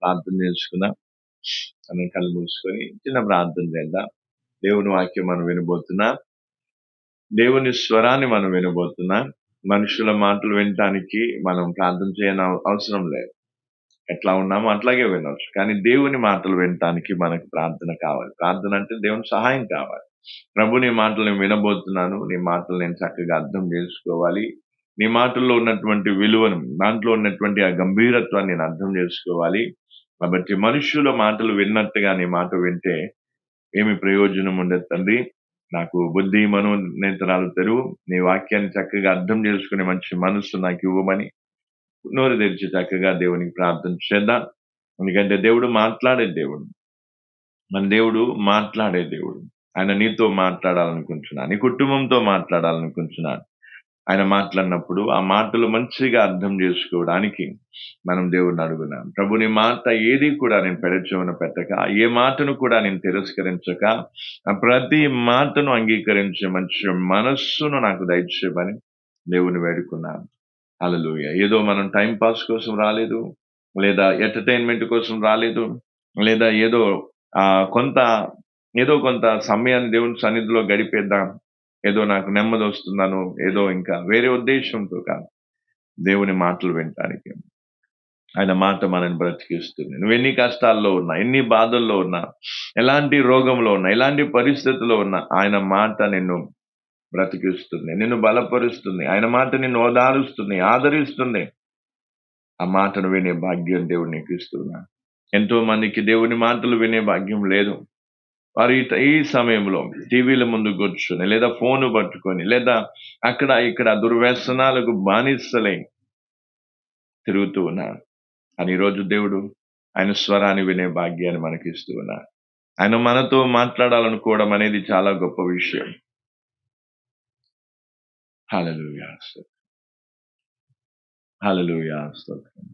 ప్రార్థన చేసుకుందాం. మనం కళ్ళు మూసుకొని చిన్న ప్రార్థన చేద్దాం. దేవుని వాక్యం మనం వినబోతున్నాం. దేవుని స్వరాన్ని మనం వినబోతున్నాం. మనుషుల మాటలు వినటానికి మనం ప్రార్థన చేయని అవసరం లేదు. ఎట్లా ఉన్నామో అట్లాగే వినొచ్చు. కానీ దేవుని మాటలు వినటానికి మనకు ప్రార్థన కావాలి. ప్రార్థన అంటే దేవుని సహాయం కావాలి. ప్రభు, నీ మాటలు నేను వినబోతున్నాను. నీ మాటలు నేను చక్కగా అర్థం చేసుకోవాలి. నీ మాటల్లో ఉన్నటువంటి విలువను, దాంట్లో ఉన్నటువంటి ఆ గంభీరత్వాన్ని నేను అర్థం చేసుకోవాలి. కాబట్టి మనుష్యుల మాటలు విన్నట్టుగా నీ మాట వింటే ఏమి ప్రయోజనం ఉండదు తండ్రి. నాకు బుద్ధి మనోనేత్రాలు తెరువు. నీ వాక్యాన్ని చక్కగా అర్థం చేసుకునే మంచి మనస్సు నాకు ఇవ్వమని నోరు తెరిచి చక్కగా దేవునికి ప్రార్థన చేద్దాం. ఎందుకంటే దేవుడు మాట్లాడే దేవుడు. మన దేవుడు మాట్లాడే దేవుడు. ఆయన నీతో మాట్లాడాలనుకుంటున్నాను, నీ కుటుంబంతో మాట్లాడాలనుకుంటున్నాను. ఆయన మాట్లాడినప్పుడు ఆ మాటలు మంచిగా అర్థం చేసుకోవడానికి మనం దేవుడిని అడుగున్నాం. ప్రభు, నీ మాట ఏది కూడా నేను పెడచెవిన పెట్టక, ఏ మాటను కూడా నేను తిరస్కరించక, ప్రతి మాటను అంగీకరించే మంచి మనస్సును నాకు దయచేయమని దేవుని వేడుకున్నాను. హల్లెలూయా. ఏదో మనం టైం పాస్ కోసం రాలేదు, లేదా ఎంటర్టైన్మెంట్ కోసం రాలేదు, లేదా ఏదో కొంత సమయాన్ని దేవుని సన్నిధిలో గడిపేద్దాం, ఏదో నాకు నెమ్మది వస్తుందను, ఏదో ఇంకా వేరే ఉద్దేశంతో కాదు. దేవుని మాటలు వినటానికి ఆయన మాట మనల్ని బ్రతికిస్తుంది. నువ్వు ఎన్ని కష్టాల్లో ఉన్నా, ఎన్ని బాధల్లో ఉన్నా, ఎలాంటి రోగంలో ఉన్నా, ఎలాంటి పరిస్థితుల్లో ఉన్నా, ఆయన మాట నిన్ను బ్రతికిస్తుంది, నిన్ను బలపరుస్తుంది. ఆయన మాట నిన్ను ఓదారుస్తుంది, ఆదరిస్తుంది. ఆ మాటను వినే భాగ్యం దేవుడు నీకు ఇస్తున్నాడు. ఎంతో మందికి దేవుని మాటలు వినే భాగ్యం లేదు. వారు ఈ సమయంలో టీవీల ముందు కూర్చొని, లేదా ఫోను పట్టుకొని, లేదా అక్కడ ఇక్కడ దుర్వ్యసనాలకు బానిసలై తిరుగుతూ ఉన్నారు. అని ఈరోజు దేవుడు ఆయన స్వరాన్ని వినే భాగ్యాన్ని మనకి ఇస్తూ ఉన్నారు. ఆయన మనతో మాట్లాడాలనుకోవడం అనేది చాలా గొప్ప విషయం. హల్లెలూయా. హల్లెలూయా. స్తోత్రం.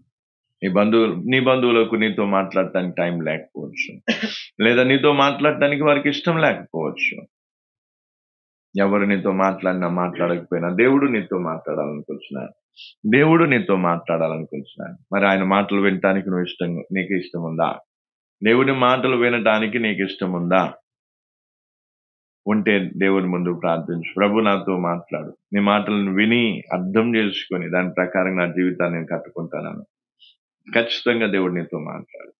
నీ బంధువులకు నీతో మాట్లాడటానికి టైం లేకపోవచ్చు, లేదా నీతో మాట్లాడటానికి వారికి ఇష్టం లేకపోవచ్చు. ఎవరు నీతో మాట్లాడినా మాట్లాడకపోయినా దేవుడు నీతో మాట్లాడాలనుకుంటున్నాడు. దేవుడు నీతో మాట్లాడాలనుకుంటున్నాడు. మరి ఆయన మాటలు వినటానికి నీకు ఇష్టం ఉందా? దేవుని మాటలు వినటానికి నీకు ఇష్టం ఉందా? ఉంటే దేవుని ముందు ప్రార్థించు. ప్రభు, నాతో మాట్లాడు. నీ మాటలను విని అర్థం చేసుకొని దాని ప్రకారం నా జీవితాన్ని నేను కట్టుకుంటాను. ఖచ్చితంగా దేవుడు నీతో మాట్లాడు.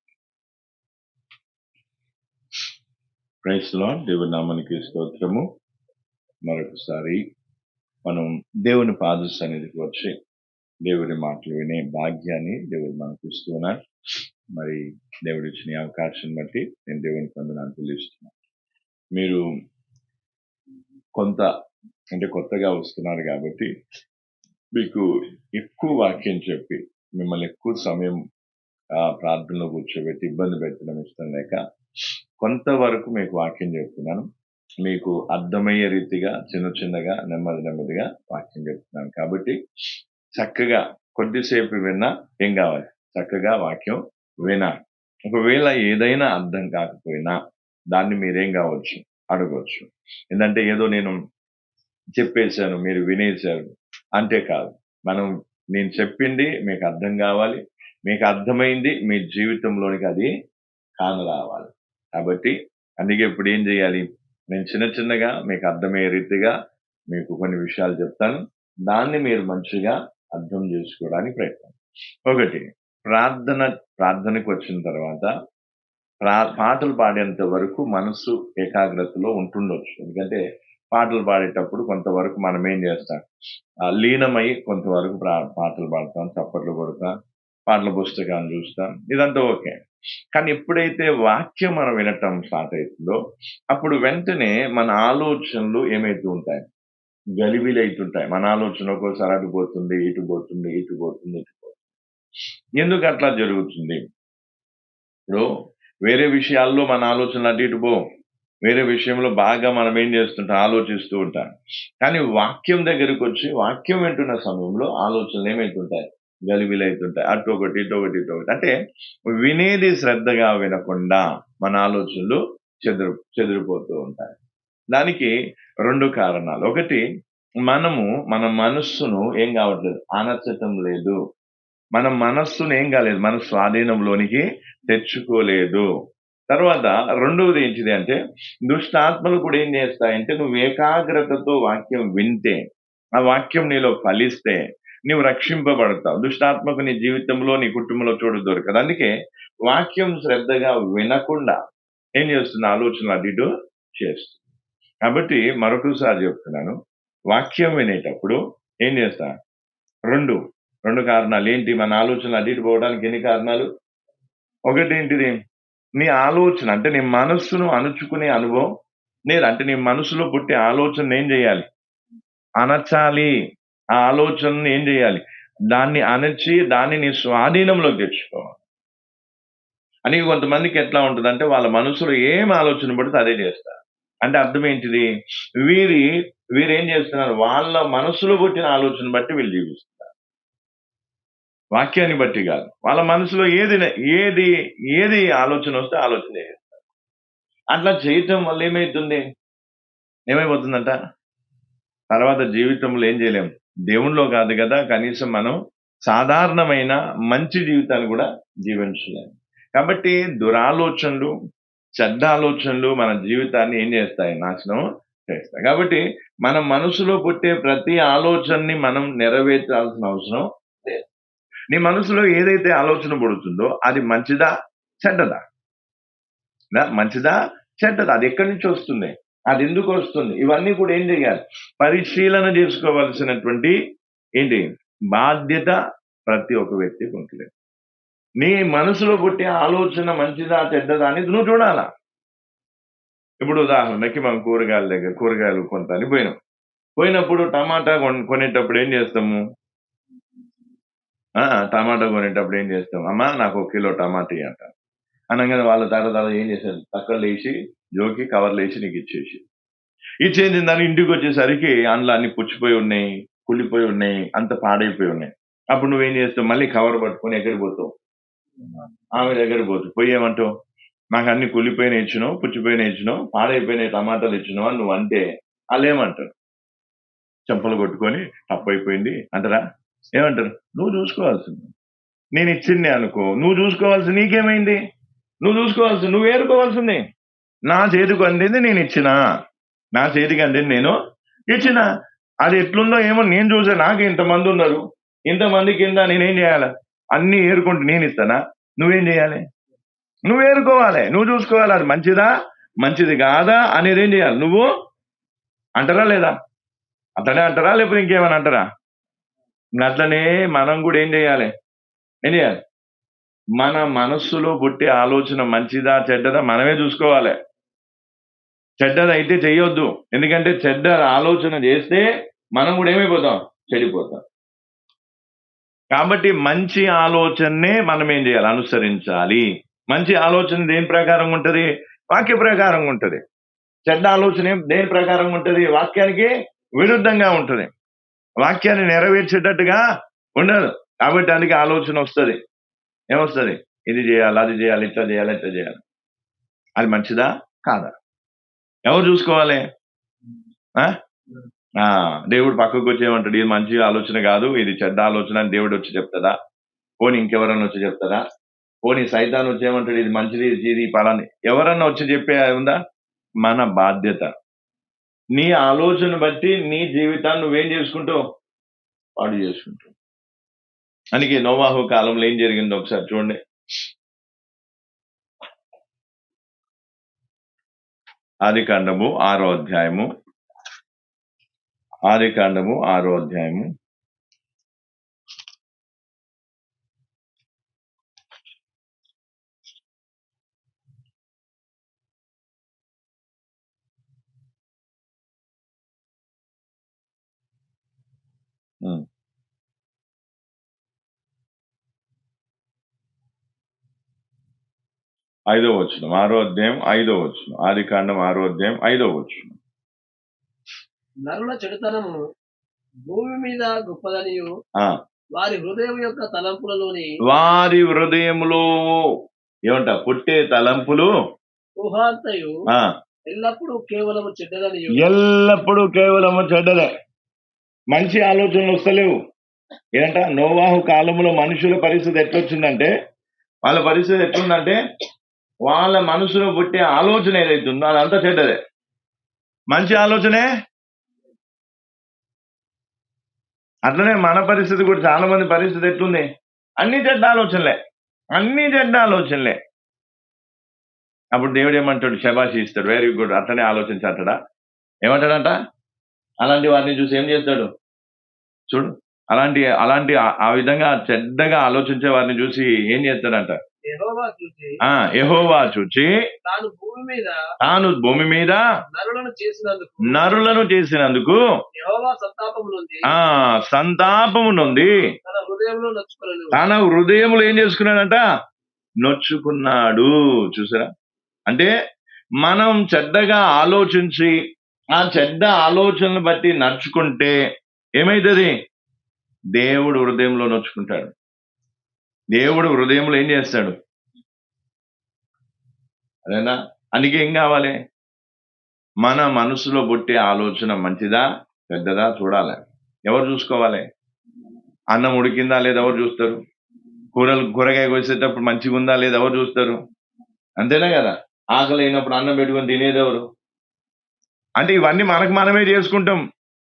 Praise the Lord. దేవుని నామానికి స్తోత్రము. మరొకసారి మనం దేవుని పాద సన్నిధికి వచ్చి దేవుని మాటలు వినే భాగ్యాన్ని దేవుడు మనకు ఇస్తున్నాడు. మరి దేవుడు ఇచ్చిన అవకాశం బట్టి నేను దేవునికి వందనాలు చెల్లిస్తున్నాను. మీరు కొత్తగా వస్తున్నారు కాబట్టి మీకు ఎక్కువ వాక్యం చెప్పి మిమ్మల్ని ఎక్కువ సమయం ప్రార్థనలో కూర్చోబెట్టి ఇబ్బంది పెట్టడం ఇష్టం లేక కొంతవరకు మీకు వాక్యం చెప్తున్నాను. మీకు అర్థమయ్యే రీతిగా చిన్నగా నెమ్మదిగా వాక్యం చెప్తున్నాను. కాబట్టి చక్కగా కొద్దిసేపు విన్నా ఏం కావాలి? చక్కగా వాక్యం వినాలి. ఒకవేళ ఏదైనా అర్థం కాకపోయినా దాన్ని మీరేం కావచ్చు, అడగవచ్చు. ఏంటంటే ఏదో నేను చెప్పేశాను, మీరు వినేశారు అంటే కాదు. నేను చెప్పింది మీకు అర్థం కావాలి, మీకు అర్థమైంది మీ జీవితంలోనికి అది కానరావాలి. కాబట్టి అందుకే ఇప్పుడు ఏం చేయాలి? నేను చిన్నగా మీకు అర్థమయ్యే రీతిగా మీకు కొన్ని విషయాలు చెప్తాను. దాన్ని మీరు మంచిగా అర్థం చేసుకోవడానికి ప్రయత్నం. ఒకటి, ప్రార్థనకు వచ్చిన తర్వాత పాటలు పాడేంత వరకు మనసు ఏకాగ్రతలో ఉంటుండొచ్చు. ఎందుకంటే పాటలు పాడేటప్పుడు కొంతవరకు మనం ఏం చేస్తాం, లీనమై కొంతవరకు పాటలు పాడతాం, చప్పట్లు కొడతాం, పాటల పుస్తకాన్ని చూస్తాం, ఇదంతా ఓకే. కానీ ఎప్పుడైతే వాక్యం మనం వినటం స్టార్ట్ అవుతుందో అప్పుడు వెంటనే మన ఆలోచనలు ఏమైతూ ఉంటాయి? గలిబిలి అవుతుంటాయి. మన ఆలోచన ఒక్కోసారి అటు పోతుంది, ఇటు పోతుంది. ఎందుకు అట్లా జరుగుతుంది? ఇప్పుడు వేరే విషయాల్లో మన ఆలోచనలు అటు ఇటు పోం. వేరే విషయంలో బాగా మనం ఏం చేస్తుంటాం, ఆలోచిస్తూ ఉంటాం. కానీ వాక్యం దగ్గరికి వచ్చి వాక్యం వింటున్న సమయంలో ఆలోచనలు ఏమైతుంటాయి? గలిబిలి అవుతుంటాయి. అటు ఒకటి, ఇటు ఒకటి. అంటే వినేది శ్రద్ధగా వినకుండా మన ఆలోచనలు చెదిరిపోతూ ఉంటాయి. దానికి 2 కారణాలు. ఒకటి, మన మనస్సును ఏం కావట్లేదు, అనర్చటం లేదు. మన మనస్సును ఏం కాలేదు, మన స్వాధీనంలోనికి తెచ్చుకోలేదు. తర్వాత రెండవది ఏంటిది అంటే, దుష్టాత్మలు కూడా ఏం చేస్తాయంటే, నువ్వు ఏకాగ్రతతో వాక్యం వింటే, ఆ వాక్యం నీలో ఫలిస్తే నువ్వు రక్షింపబడతావు. దుష్టాత్మకు నీ జీవితంలో, నీ కుటుంబంలో చోటు దొరకదు. అందుకే వాక్యం శ్రద్ధగా వినకుండా ఏం చేస్తుంది, ఆలోచనలు అటు ఇటు చేస్తుంది. కాబట్టి మరొకసారి చెప్తున్నాను, వాక్యం వినేటప్పుడు ఏం చేస్తా, రెండు కారణాలు ఏంటి, మన ఆలోచనలు అటు ఇటు పోవడానికి ఎన్ని కారణాలు? ఒకటి ఏంటిది, నీ ఆలోచన అంటే నీ మనస్సును అణుచుకునే అనుభవం అంటే నీ మనసులో పుట్టే ఆలోచన ఏం చేయాలి, అనచాలి. ఆ ఆలోచనని ఏం చేయాలి, దాన్ని అణచి దాన్ని నీ స్వాధీనంలోకి తెచ్చుకోవాలి. అని కొంతమందికి ఎట్లా ఉంటుందంటే, వాళ్ళ మనసులో ఏం ఆలోచన పడితే అదే చేస్తారు. అంటే అర్థం ఏంటిది, వీరేం చేస్తున్నారు, వాళ్ళ మనసులో పుట్టిన ఆలోచన బట్టి వీళ్ళు జీవిస్తున్నారు, వాక్యాన్ని బట్టి కాదు. వాళ్ళ మనసులో ఏది ఆలోచన వస్తే ఆలోచన చేస్తారు. అట్లా చేయటం వల్ల ఏమైపోతుందంట, తర్వాత జీవితంలో ఏం చేయలేం, దేవుణ్ణిలో కాదు కదా, కనీసం మనం సాధారణమైన మంచి జీవితాన్ని కూడా జీవించలేము. కాబట్టి దురాలోచనలు, చెడ్డ ఆలోచనలు మన జీవితాన్ని ఏం చేస్తాయి, నాశనం చేస్తాయి. కాబట్టి మన మనసులో పుట్టే ప్రతి ఆలోచనని మనం నెరవేర్చాల్సిన అవసరం లేదు. నీ మనసులో ఏదైతే ఆలోచన పుడుతుందో అది మంచిదా చెడ్డదా, మంచిదా చెడ్డదా, అది ఎక్కడి నుంచి వస్తుంది, అది ఎందుకు వస్తుంది, ఇవన్నీ కూడా ఏం చేయాలి, పరిశీలన చేసుకోవాల్సినటువంటి బాధ్యత ప్రతి ఒక్క వ్యక్తికి ఉంటుంది. నీ మనసులో పుట్టే ఆలోచన మంచిదా చెడ్డదా అనేది నువ్వు చూడాలా. ఇప్పుడు ఉదాహరణకి మనం కూరగాయలు కొంటాని పోయినప్పుడు టమాటా కొనేటప్పుడు ఏం చేస్తాము, టమాటా కొనేటప్పుడు ఏం చేస్తాం, అమ్మా నాకు 1 కిలో టమాటా అంట అనగానే వాళ్ళ తరతర ఏం చేశారు, తక్కలు వేసి జోకి కవర్లు వేసి నీకు ఇచ్చేది. దాన్ని ఇంటికి వచ్చేసరికి అందులో అన్ని పుచ్చిపోయి ఉన్నాయి, కుళ్ళిపోయి ఉన్నాయి, అంత పాడైపోయి ఉన్నాయి. అప్పుడు నువ్వేం చేస్తావు, మళ్ళీ కవర్ పట్టుకొని ఎక్కడికి పోతావు, ఆమె దగ్గరికి పోతావు. పోయి ఏమంటావు, నాకు అన్ని కుళ్ళిపోయిన ఇచ్చినావు, పుచ్చిపోయిన ఇచ్చినావు, పాడైపోయిన టమాటాలు ఇచ్చినావు అని నువ్వు అంటే వాళ్ళు ఏమంటారు, చెంపలు కొట్టుకొని తప్పైపోయింది అంటారా, ఏమంటారు, నువ్వు చూసుకోవాల్సింది, నేను ఇచ్చింది అనుకో, నువ్వు చూసుకోవాల్సింది, నీకేమైంది, నువ్వు చూసుకోవాల్సింది, నువ్వు ఏరుకోవాల్సింది. నా చేతికి అందింది నేను ఇచ్చినా, నా చేతికి అందింది నేను ఇచ్చినా, అది ఎట్లుందో ఏమో నేను చూసా, నాకు ఇంతమంది ఉన్నారు, ఇంతమంది కింద నేనేం చేయాలి, అన్ని ఏరుకుంటూ నేను ఇస్తానా, నువ్వేం చేయాలి, నువ్వు ఏరుకోవాలి, నువ్వు చూసుకోవాలి, అది మంచిదా మంచిది కాదా అనేది ఏం చేయాలి, నువ్వు అంటారా లేదా, అట్లనే అంటారా లేకపోతే ఇంకేమైనా అంటారా. అట్లనే మనం కూడా ఏం చేయాలి, మన మనస్సులో పుట్టే ఆలోచన మంచిదా చెడ్డదా మనమే చూసుకోవాలి. చెడ్డదైతే చెయ్యొద్దు, ఎందుకంటే చెడ్డ ఆలోచన చేస్తే మనం కూడా ఏమైపోతాం, చెడిపోతాం. కాబట్టి మంచి ఆలోచననే మనం ఏం చేయాలి, అనుసరించాలి. మంచి ఆలోచన దేని ప్రకారం ఉంటది, వాక్య ప్రకారం ఉంటది. చెడ్డ ఆలోచన దేని ప్రకారం ఉంటది, వాక్యానికి విరుద్ధంగా ఉంటది, వాక్యాన్ని నెరవేర్చేటట్టుగా ఉండదు. కాబట్టి అందుకే ఆలోచన వస్తుంది, ఏమొస్తుంది, ఇది చేయాలి, అది చేయాలి, ఇట్లా చేయాలి, ఇట్లా చేయాలి. అది మంచిదా కాదా ఎవరు చూసుకోవాలి. దేవుడు పక్కకు వచ్చి ఏమంటాడు, ఇది మంచి ఆలోచన కాదు, ఇది చెడ్డ ఆలోచన అని దేవుడు వచ్చి చెప్తాడా, పోనీ ఇంకెవరన్నా వచ్చి చెప్తారా, పోనీ సైతాన్ వచ్చి ఏమంటాడు, ఇది మంచిది, ఇది పలాని ఎవరన్నా వచ్చి చెప్పే ఉందా. మన బాధ్యత, నీ ఆలోచన బట్టి నీ జీవితాన్ని నువ్వేం చేసుకుంటావు, పాడు చేసుకుంటావు. అందుకే నోవాహు కాలంలో ఏం జరిగిందో ఒకసారి చూడండి. ఆదికాండము 6వ అధ్యాయము, ఆదికాండము 6వ అధ్యాయము 5వ వచనం, 6వ అధ్యాయం 5వ వచనం, ఆదికాండం 6వ అధ్యాయం 5వ వచనం. నరుల చెడుతనము భూమి మీద గొప్పదనియు వారి హృదయం యొక్క తలంపులలోని వారి హృదయములో ఏమంట పుట్టే తలంపులు ఊహాంతయు ఎల్లప్పుడూ కేవలము చెడ్డదనియు, ఎల్లప్పుడూ కేవలము చెడ్డదే, మంచి ఆలోచనలు వస్తలేవు. ఏంట నోవాహు కాలంలో మనుషుల పరిస్థితి ఎట్లొచ్చిందంటే, వాళ్ళ పరిస్థితి ఎట్లుందంటే, వాళ్ళ మనసులో పుట్టే ఆలోచన ఏదైతుందో అదంతా చెడ్డదే. మంచి ఆలోచనే. అట్లనే మన పరిస్థితి కూడా చాలా మంది పరిస్థితి ఎట్లుంది, అన్ని చెడ్డ ఆలోచనలే, అన్ని చెడ్డ ఆలోచనలే. అప్పుడు దేవుడు ఏమంటాడు, శబాషి ఇస్తాడు, వెరీ గుడ్, అట్లనే ఆలోచించటడా. ఏమంటాడంట, అలాంటి వారిని చూసి ఏం చేస్తాడు చూడు, అలాంటి అలాంటి ఆ విధంగా చెడ్డగా ఆలోచించే వారిని చూసి ఏం చేస్తాడంట, యెహోవా చూచి తాను భూమి మీద నరులను చేసినందుకు సంతాపము నుండి తన హృదయములు ఏం చేసుకున్నాడంట, నొచ్చుకున్నాడు. చూసారా, అంటే మనం చెడ్డగా ఆలోచించి ఆ చెడ్డ ఆలోచనలు బట్టి నడుచుకుంటే ఏమైతుంది, దేవుడు హృదయంలో నొచ్చుకుంటాడు. దేవుడు హృదయంలో ఏం చేస్తాడు, అదేనా. అందుకే ఏం కావాలి, మన మనసులో పుట్టే ఆలోచన మంచిదా పెద్దదా చూడాలి. ఎవరు చూసుకోవాలి, అన్నం ఉడికిందా లేదా ఎవరు చూస్తారు, కూరగాయ కోసేటప్పుడు మంచిగా ఉందా లేదా ఎవరు చూస్తారు, అంతేనా కదా. ఆకలి అయినప్పుడు అన్నం పెట్టుకొని తినేది ఎవరు, అంటే ఇవన్నీ మనకు మనమే చేసుకుంటాం.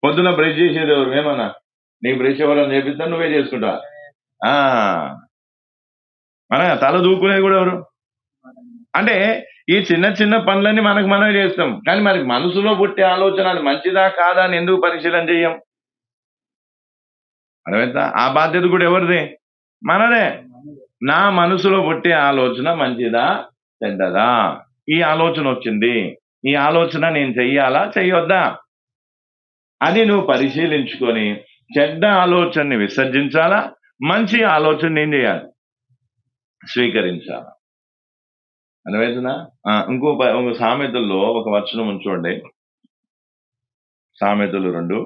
పొద్దున బ్రష్ చేసేది ఎవరు, ఏమన్నా నీకు బ్రష్ ఎవరని చేపిస్తా, నువ్వే చేసుకుంటా. మన తల దూకునేది కూడా ఎవరు, అంటే ఈ చిన్న చిన్న పనులన్నీ మనకు మనమే చేస్తాం. కానీ మరి మనసులో పుట్టే ఆలోచన అది మంచిదా కాదా అని ఎందుకు పరిశీలన చెయ్యం, అర్థమైందా. ఆ బాధ్యత కూడా ఎవరిది, మనదే. నా మనసులో పుట్టే ఆలోచన మంచిదా చెడ్డదా, ఈ ఆలోచన వచ్చింది, ఈ ఆలోచన నేను చెయ్యాలా చెయ్యొద్దా, అది నువ్వు పరిశీలించుకొని చెడ్డ ఆలోచనని విసర్జించాలా, మంచి ఆలోచన ఏం చేయాలి, స్వీకరించాలా. అర్థమవుతుందా. ఇంకో సామెతల్లో ఒక వచనం ఉంచండి, సామెతలు 2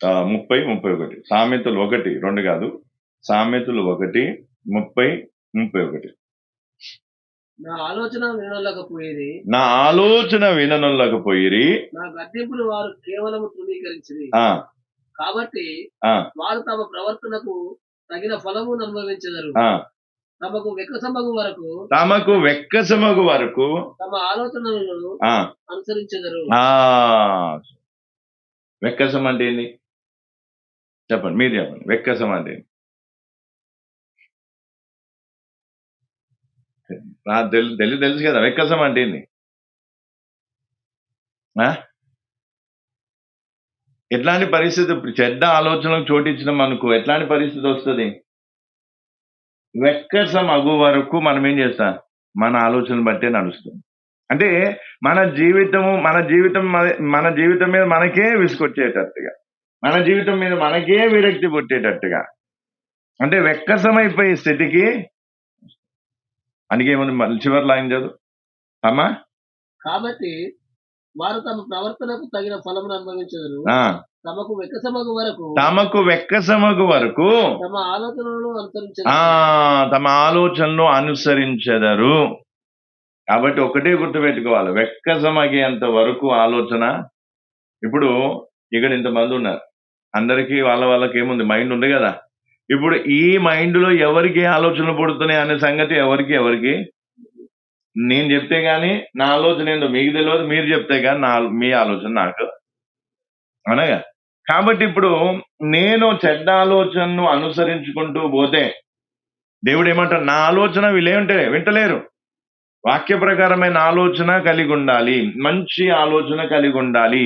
30-31. సామెతలు 1-2 కాదు, సామెతలు 1:30-31. నా ఆలోచన వినలేకపోయేది, నా గద్దింపులు వారు కేవలం తృణీకరించింది. కాబట్టి వారు తమ ప్రవర్తనకు తగిన ఫలమును అనుభవించెదరు. తమకు వెక్కసమగు వరకు తమ ఆలోచనలను అనుసరించెదరు. వెక్కసం అంటే ఏంది చెప్పండి, మీరు చెప్పండి. వెక్కసం అంటే తెలుసు కదా, వెక్కసం అంటే ఏంది, ఎట్లాంటి పరిస్థితి, చెడ్డ ఆలోచనలకు చోటించడం మనకు ఎట్లాంటి పరిస్థితి వస్తుంది, వెక్కసం అగు వరకు మనం ఏం చేస్తాం, మన ఆలోచనలు బట్టే నడుస్తుంది. అంటే మన జీవితం మీద మనకే విసుకొచ్చేటట్టుగా, మన జీవితం మీద మనకే విరక్తి పుట్టేటట్టుగా, అంటే వెక్కసమైపోయే స్థితికి. అందుకే ఏమన్నా చివరి లైన్ చదువు అమ్మా. కాబట్టి వారు తమ ప్రవర్తనకు తగిన ఫలమును అనుభవించెదరు. తమకు వెక్కసమగు వరకు తమ ఆలోచనలు అనుసరించెదరు. కాబట్టి ఒకటే గుర్తుపెట్టుకోవాలి, వెక్కసమగేంత వరకు ఆలోచన. ఇప్పుడు ఇక్కడ ఇంతమంది ఉన్నారు, అందరికీ వాళ్ళకి ఏముంది, మైండ్ ఉంది కదా. ఇప్పుడు ఈ మైండ్ లో ఎవరికి ఆలోచనలు పుడుతున్నాయి అనే సంగతి ఎవరికి నేను చెప్తే గానీ నా ఆలోచన ఏందో మీకు తెలియదు, మీరు చెప్తే గానీ మీ ఆలోచన నాకు అనగా. కాబట్టి ఇప్పుడు నేను చెడ్డ ఆలోచనను అనుసరించుకుంటూ పోతే దేవుడు ఏమంటారు, నా ఆలోచన వీళ్ళేమంటే వింటలేరు. వాక్య ప్రకారమైన ఆలోచన కలిగి ఉండాలి, మంచి ఆలోచన కలిగి ఉండాలి,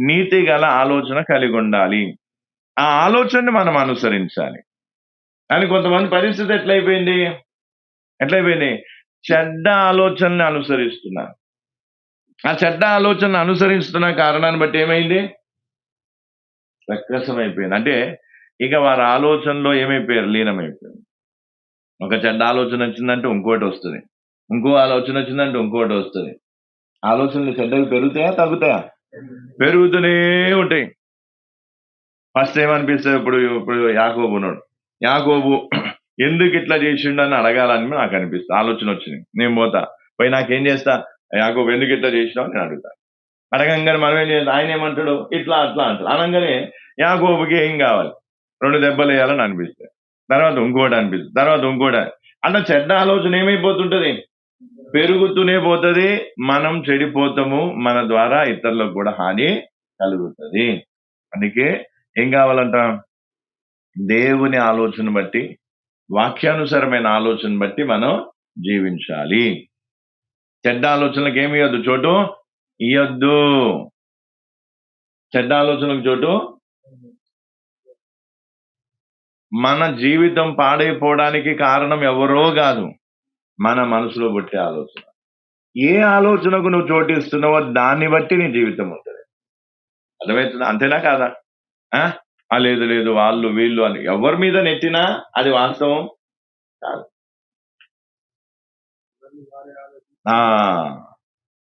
నీతి గల ఆలోచన కలిగి ఉండాలి. ఆ ఆలోచనని మనం అనుసరించాలి. కానీ కొంతమంది పరిస్థితి ఎట్లయిపోయింది, చెడ్డ ఆలోచనని అనుసరిస్తున్నారు. ఆ చెడ్డ ఆలోచనను అనుసరిస్తున్న కారణాన్ని బట్టి ఏమైంది, వెక్కసం అయిపోయింది. అంటే ఇక వారి ఆలోచనలో ఏమైపోయారు, లీనమైపోయారు. ఒక చెడ్డ ఆలోచన వచ్చిందంటే ఇంకోటి వస్తుంది, ఇంకో ఆలోచన వచ్చిందంటే ఇంకోటి వస్తుంది. ఆలోచనలు చెడ్డవి పెరుగుతాయా తగ్గుతాయా? పెరుగుతూనే ఉంటాయి. ఫస్ట్ ఏమనిపిస్తుంది, ఇప్పుడు యాకోబు ఉన్నాడు. యాకోబు ఎందుకు ఇట్లా చేసిండు అని అడగాలని నాకు అనిపిస్తుంది. ఆలోచన వచ్చింది, నేను పోయి నాకేం చేస్తా, యాకోబు ఎందుకు ఇట్లా చేసినావు నేను అడుగుతా. అడగంగానే మనం ఏం చేస్తాం, ఆయన ఏమంటాడు, ఇట్లా అట్లా అంటాడు. అనగానే యాకోబుకి ఏం కావాలి, 2 దెబ్బలు వేయాలని అనిపిస్తుంది, తర్వాత ఇంకోటి అనిపిస్తుంది, తర్వాత ఇంకోటి. అట్లా చెడ్డ ఆలోచన ఏమైపోతుంటది, పెరుగుతూనే పోతుంది. మనం చెడిపోతాము, మన ద్వారా ఇతరులకు కూడా హాని కలుగుతుంది. అందుకే ఏం కావాలంట, దేవుని ఆలోచన బట్టి, వాక్యానుసారమైన ఆలోచన బట్టి మనం జీవించాలి. చెడ్డ ఆలోచనలకు ఏమి ఇవ్వద్దు, చోటు ఇవ్వద్దు. చెడ్డ ఆలోచనలకు చోటు. మన జీవితం పాడైపోవడానికి కారణం ఎవరో కాదు, మన మనసులో పుట్టే ఆలోచన. ఏ ఆలోచనకు నువ్వు చోటిస్తున్నావో దాన్ని బట్టి నీ జీవితం ఉంటుంది. అర్థమవుతుందా? అంతేనా కాదా? లేదు లేదు వాళ్ళు వీళ్ళు అని ఎవరి మీద నెట్టినా అది వాస్తవం కాదు.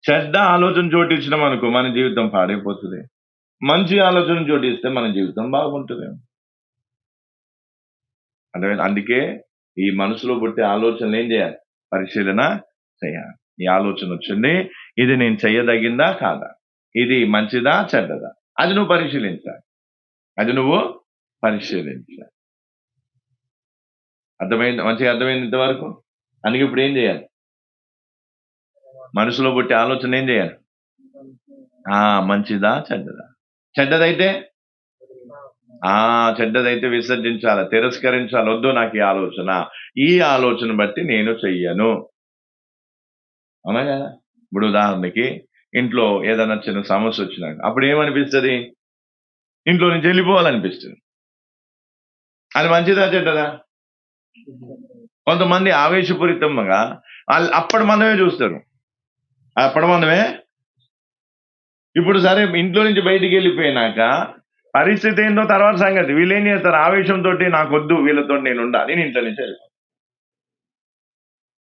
చెడ్డ ఆలోచన చోటించడం అనుకో మన జీవితం పాడైపోతుంది. మంచి ఆలోచన చోటిస్తే మన జీవితం బాగుంటుంది. అర్థమైంది? అందుకే ఈ మనసులో పుట్టే ఆలోచనలు ఏం చేయాలి, పరిశీలన చేయాలి. ఈ ఆలోచన వచ్చింది, ఇది నేను చెయ్యదగిందా కాదా, ఇది మంచిదా చెడ్డదా, అది నువ్వు పరిశీలించాలి. అర్థమైంది? మంచిగా అర్థమైంది ఇంతవరకు? అందుకే ఇప్పుడు ఏం చేయాలి, మనసులో పుట్టే ఆలోచన ఏం చేయాలి, మంచిదా చెడ్డదా. చెడ్డదైతే విసర్జించాలి, తిరస్కరించాలి. వద్దు నాకు ఈ ఆలోచన బట్టి నేను చెయ్యను. అవునా కదా? ఇప్పుడు ఉదాహరణకి ఇంట్లో ఏదైనా చిన్న సమస్య వచ్చినాక అప్పుడు ఏమనిపిస్తుంది, ఇంట్లో నుంచి వెళ్ళిపోవాలనిపిస్తుంది. అది మంచిదా చెడ్డదా? కొంతమంది ఆవేశపూరితంగా అప్పటి మనమే చూస్తారు, ఇప్పుడు సరే ఇంట్లో నుంచి బయటికి వెళ్ళిపోయినాక పరిస్థితి ఏంటో తర్వాత సంగతి. వీళ్ళు ఏం చేస్తారు, ఆవేశంతో నాకొద్దు వీళ్ళతో నేను ఉండాలి, నేను ఇంట్లో నుంచి వెళ్ళిపోతాను.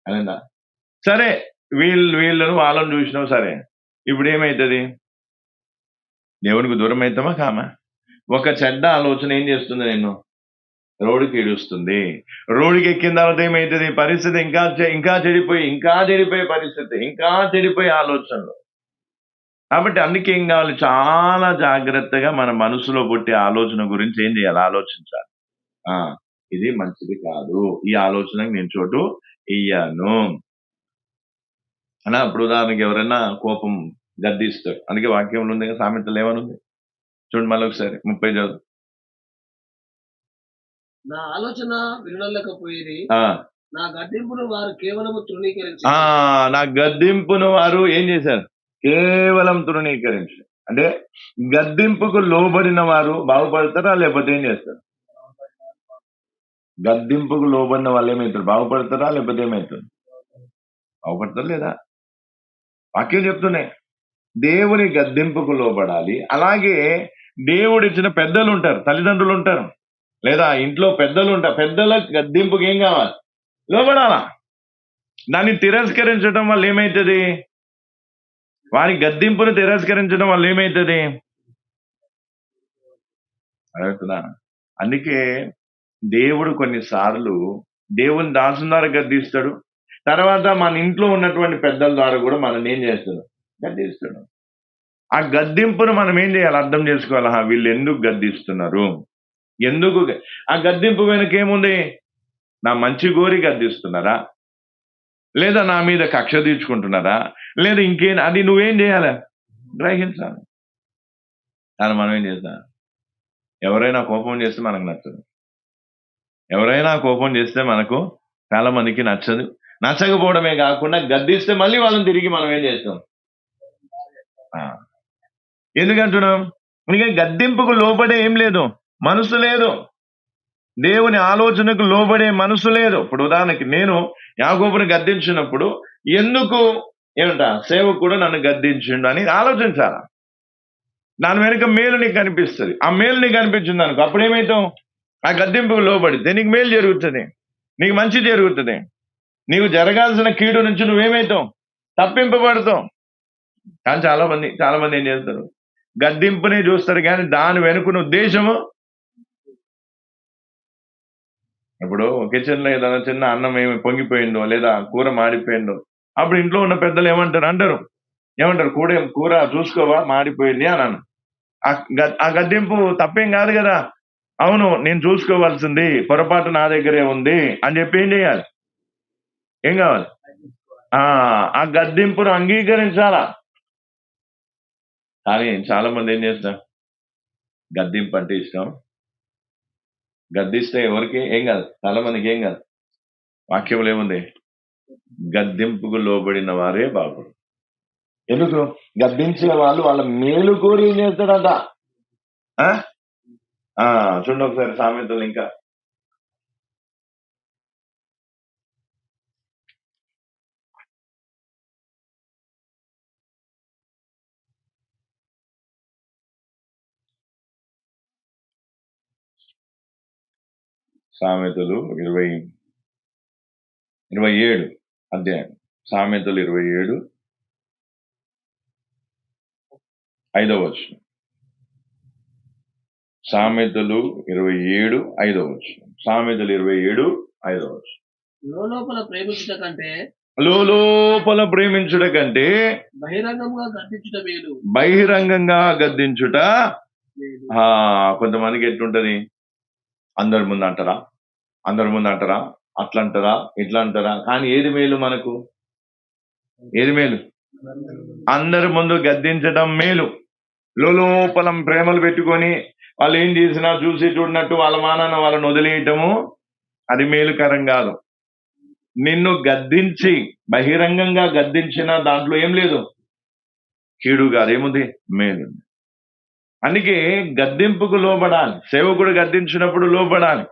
అదేనా? సరే వీళ్ళను వాళ్ళని చూసినావు, సరే ఇప్పుడు ఏమవుతుంది, దేవునికి దూరం అవుతామా కామా? ఒక చెడ్డ ఆలోచన ఏం చేస్తుంది, నేను రోడ్డుకి ఈడుస్తుంది. రోడ్డుకి ఎక్కిన తర్వాత ఏమవుతుంది, పరిస్థితి ఇంకా చెడిపోయే పరిస్థితి, ఇంకా చెడిపోయే ఆలోచనలు. కాబట్టి అందుకే ఏం కావాలి, చాలా జాగ్రత్తగా మన మనసులో పుట్టే ఆలోచన గురించి ఏం చేయాలి, ఆలోచించాలి. ఇది మంచిది కాదు, ఈ ఆలోచనకి నేను చోటు ఇయ్యాను అలా. ఇప్పుడు ఉదాహరణకి ఎవరైనా కోపం గద్దిస్తాడు, అందుకే వాక్యంలో ఉంది, సామెతలు ఏమనుంది చూడండి మళ్ళీ ఒకసారి 30 చదువు. నా ఆలోచన వినలేకపోయేది, నా గద్దింపును వారు కేవలం తృణీకరించారు. నా గద్దింపును వారు ఏం చేశారు, కేవలం తృణీకరించారు. అంటే గద్దింపుకు లోబడిన వారు బాగుపడతారా లేకపోతే ఏం చేస్తారు? గద్దింపుకు లోబడిన వాళ్ళు ఏమవుతారు, బాగుపడతారా లేకపోతే ఏమవుతారు? బాగుపడతారు లేదా? వాక్యం చెప్తున్నాయి, దేవుని గద్దింపుకు లోబడాలి. అలాగే దేవుడిచ్చిన పెద్దలు ఉంటారు, తల్లిదండ్రులు ఉంటారు, లేదా ఇంట్లో పెద్దలు ఉంటారు. పెద్దల గద్దింపుకి ఏం కావాలి, లోబడాలా. దాన్ని తిరస్కరించడం వల్ల ఏమవుతుంది, వారి గద్దింపును తిరస్కరించడం వల్ల ఏమవుతుంది అడుగుతున్నా. అందుకే దేవుడు కొన్నిసార్లు దేవుని దాసుని ద్వారా గద్దిస్తాడు, తర్వాత మన ఇంట్లో ఉన్నటువంటి పెద్దల ద్వారా కూడా మనం ఏం చేస్తాడు, గద్దిస్తాడు. ఆ గద్దింపును మనం ఏం చేయాలి, అర్థం చేసుకోవాలి. వీళ్ళు ఎందుకు గద్దిస్తున్నారు, ఆ గద్దింపు వెనక ఏముంది, నా మంచి కోరి గద్దిస్తున్నారా, లేదా నా మీద కక్ష తీర్చుకుంటున్నారా, లేదా ఇంకేం, అది నువ్వేం చేయాలి, గ్రహించాలి. కానీ మనం ఏం చేస్తాం, ఎవరైనా కోపం చేస్తే మనకు నచ్చదు, ఎవరైనా కోపం చేస్తే మనకు చాలా మందికి నచ్చదు. నచ్చకపోవడమే కాకుండా గద్దిస్తే మళ్ళీ వాళ్ళని తిరిగి మనం ఏం చేస్తాం. ఎందుకంటున్నాం, ఎందుకంటే గద్దింపుకు లోబడే ఏం లేదు, మనసు లేదు. దేవుని ఆలోచనకు లోబడే మనసు లేదు. ఇప్పుడు ఉదాహరణకి నేను యాకోబుని గద్దించినప్పుడు ఎందుకు సేవకుడు నన్ను గద్దించిండు అని ఆలోచించాలా. దాని వెనుక మేలు నీకు కనిపిస్తుంది. ఆ మేలు నీకు కనిపించింది అనుకో, అప్పుడు ఏమవుతావు, ఆ గద్దింపుకు లోబడితే నీకు మేలు జరుగుతుంది, నీకు మంచి జరుగుతుంది. నీకు జరగాల్సిన కీడు నుంచి నువ్వేమవుతావు? తప్పింపబడతావు. కానీ చాలా మంది ఏం చేస్తారు, గద్దింపునే చూస్తారు కానీ దాని వెనుకున్న ఉద్దేశము. ఇప్పుడు కిచెన్ లో ఏదైనా చిన్న అన్నం ఏమి పొంగిపోయిందో లేదా కూర మాడిపోయిందో, అప్పుడు ఇంట్లో ఉన్న పెద్దలు ఏమంటారు, కూర చూసుకోవా మాడిపోయింది అని. ఆ గద్దింపు తప్పేం కాదు కదా. అవును, నేను చూసుకోవాల్సింది, పొరపాటు నా దగ్గరే ఉంది అని చెప్పి ఏం చేయాలి? ఏం కావాలి? ఆ గద్దింపును అంగీకరించాలా. కానీ చాలా మంది ఏం చేస్తారు, గద్దింపు అంటే ఇష్టం, గద్దిస్తే ఎవరికి ఏం కాదు, చాలా మందికి ఏం కాదు. వాక్యంలో ఏముంది? గద్దింపుకు లోబడిన వారే బాగుడు. ఎందుకు? గద్దించిన వాళ్ళు వాళ్ళ మేలు కోరి ఏం చేస్తాడంట. చూడండి ఒకసారి సామెతలు ఇంకా సామెతలు 27 అధ్యాయం. సామెతలు 27 5వ వచనం. సామెతలు 27 5వ వచనం. సామెతలు 27 5వ వచనం. లోపల ప్రేమించుట కంటే లోపల ప్రేమించుట కంటే బహిరంగంగా గద్దించుట. కొంతమందికి ఎట్లుంటది, అందరి ముందు అంటారా, అట్లా అంటారా, ఇట్లా అంటారా. కానీ ఏది మేలు మనకు? ఏది మేలు? అందరి ముందు గద్దించడం మేలు. లోపల ప్రేమలు పెట్టుకొని వాళ్ళు ఏం చేసినా చూసి చూడనట్టు వాళ్ళ మానాన వాళ్ళని వదిలేయటము అది మేలుకరం కాదు. నిన్ను గద్దించి బహిరంగంగా గద్దించిన దాంట్లో ఏం లేదు, కీడు కాదు, ఏముంది? మేలు. అందుకే గద్దింపుకు లోబడాలి. సేవకుడు గద్దించినప్పుడు లోబడాలి.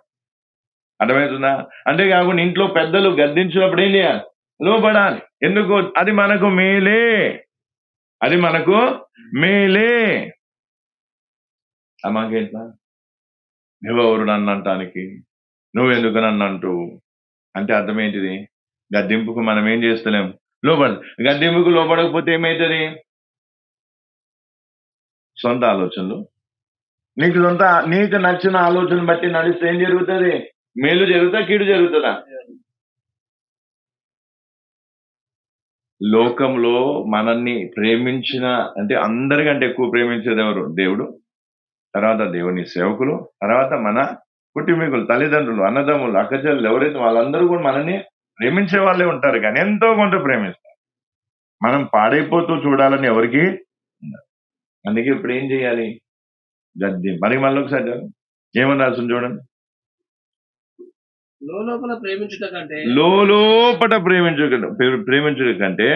అర్థమవుతుందా? అంతేకాకుండా ఇంట్లో పెద్దలు గద్దించినప్పుడు ఏం చేయాలి? లోబడాలి. ఎందుకు? అది మనకు మేలే, అది మనకు మేలే. అమ్మాకేంట్లా నువ్వెవరు నన్ను అంటానికి, నువ్వెందుకు నన్ను అంటూ అంటే అర్థం ఏంటిది? గద్దింపుకు మనం ఏం చేస్తలేం, గద్దింపుకు లోబడకపోతే ఏమవుతుంది? సొంత ఆలోచనలు, నీకు నచ్చిన ఆలోచన బట్టి నడిస్తే ఏం జరుగుతుంది? మేలు జరుగుతా, కీడు జరుగుతుందా? లోకంలో మనల్ని ప్రేమించిన అంటే అందరికంటే ఎక్కువ ప్రేమించేది ఎవరు? దేవుడు, తర్వాత దేవుని సేవకులు, తర్వాత మన కుటుంబీకులు, తల్లిదండ్రులు, అన్నదమ్ములు, అక్కచెల్లెలు, ఎవరైతే వాళ్ళందరూ కూడా మనల్ని ప్రేమించే వాళ్ళే ఉంటారు. కానీ ఎంతో కొంత ప్రేమిస్తారు. మనం పాడైపోతూ చూడాలని ఎవరికి. అందుకే ఇప్పుడు ఏం చేయాలి? మరి మళ్ళీ ఒకసారి ఏమని రాసింది చూడండి. లోపల ప్రేమించుట కంటే ప్రేమించుట కంటే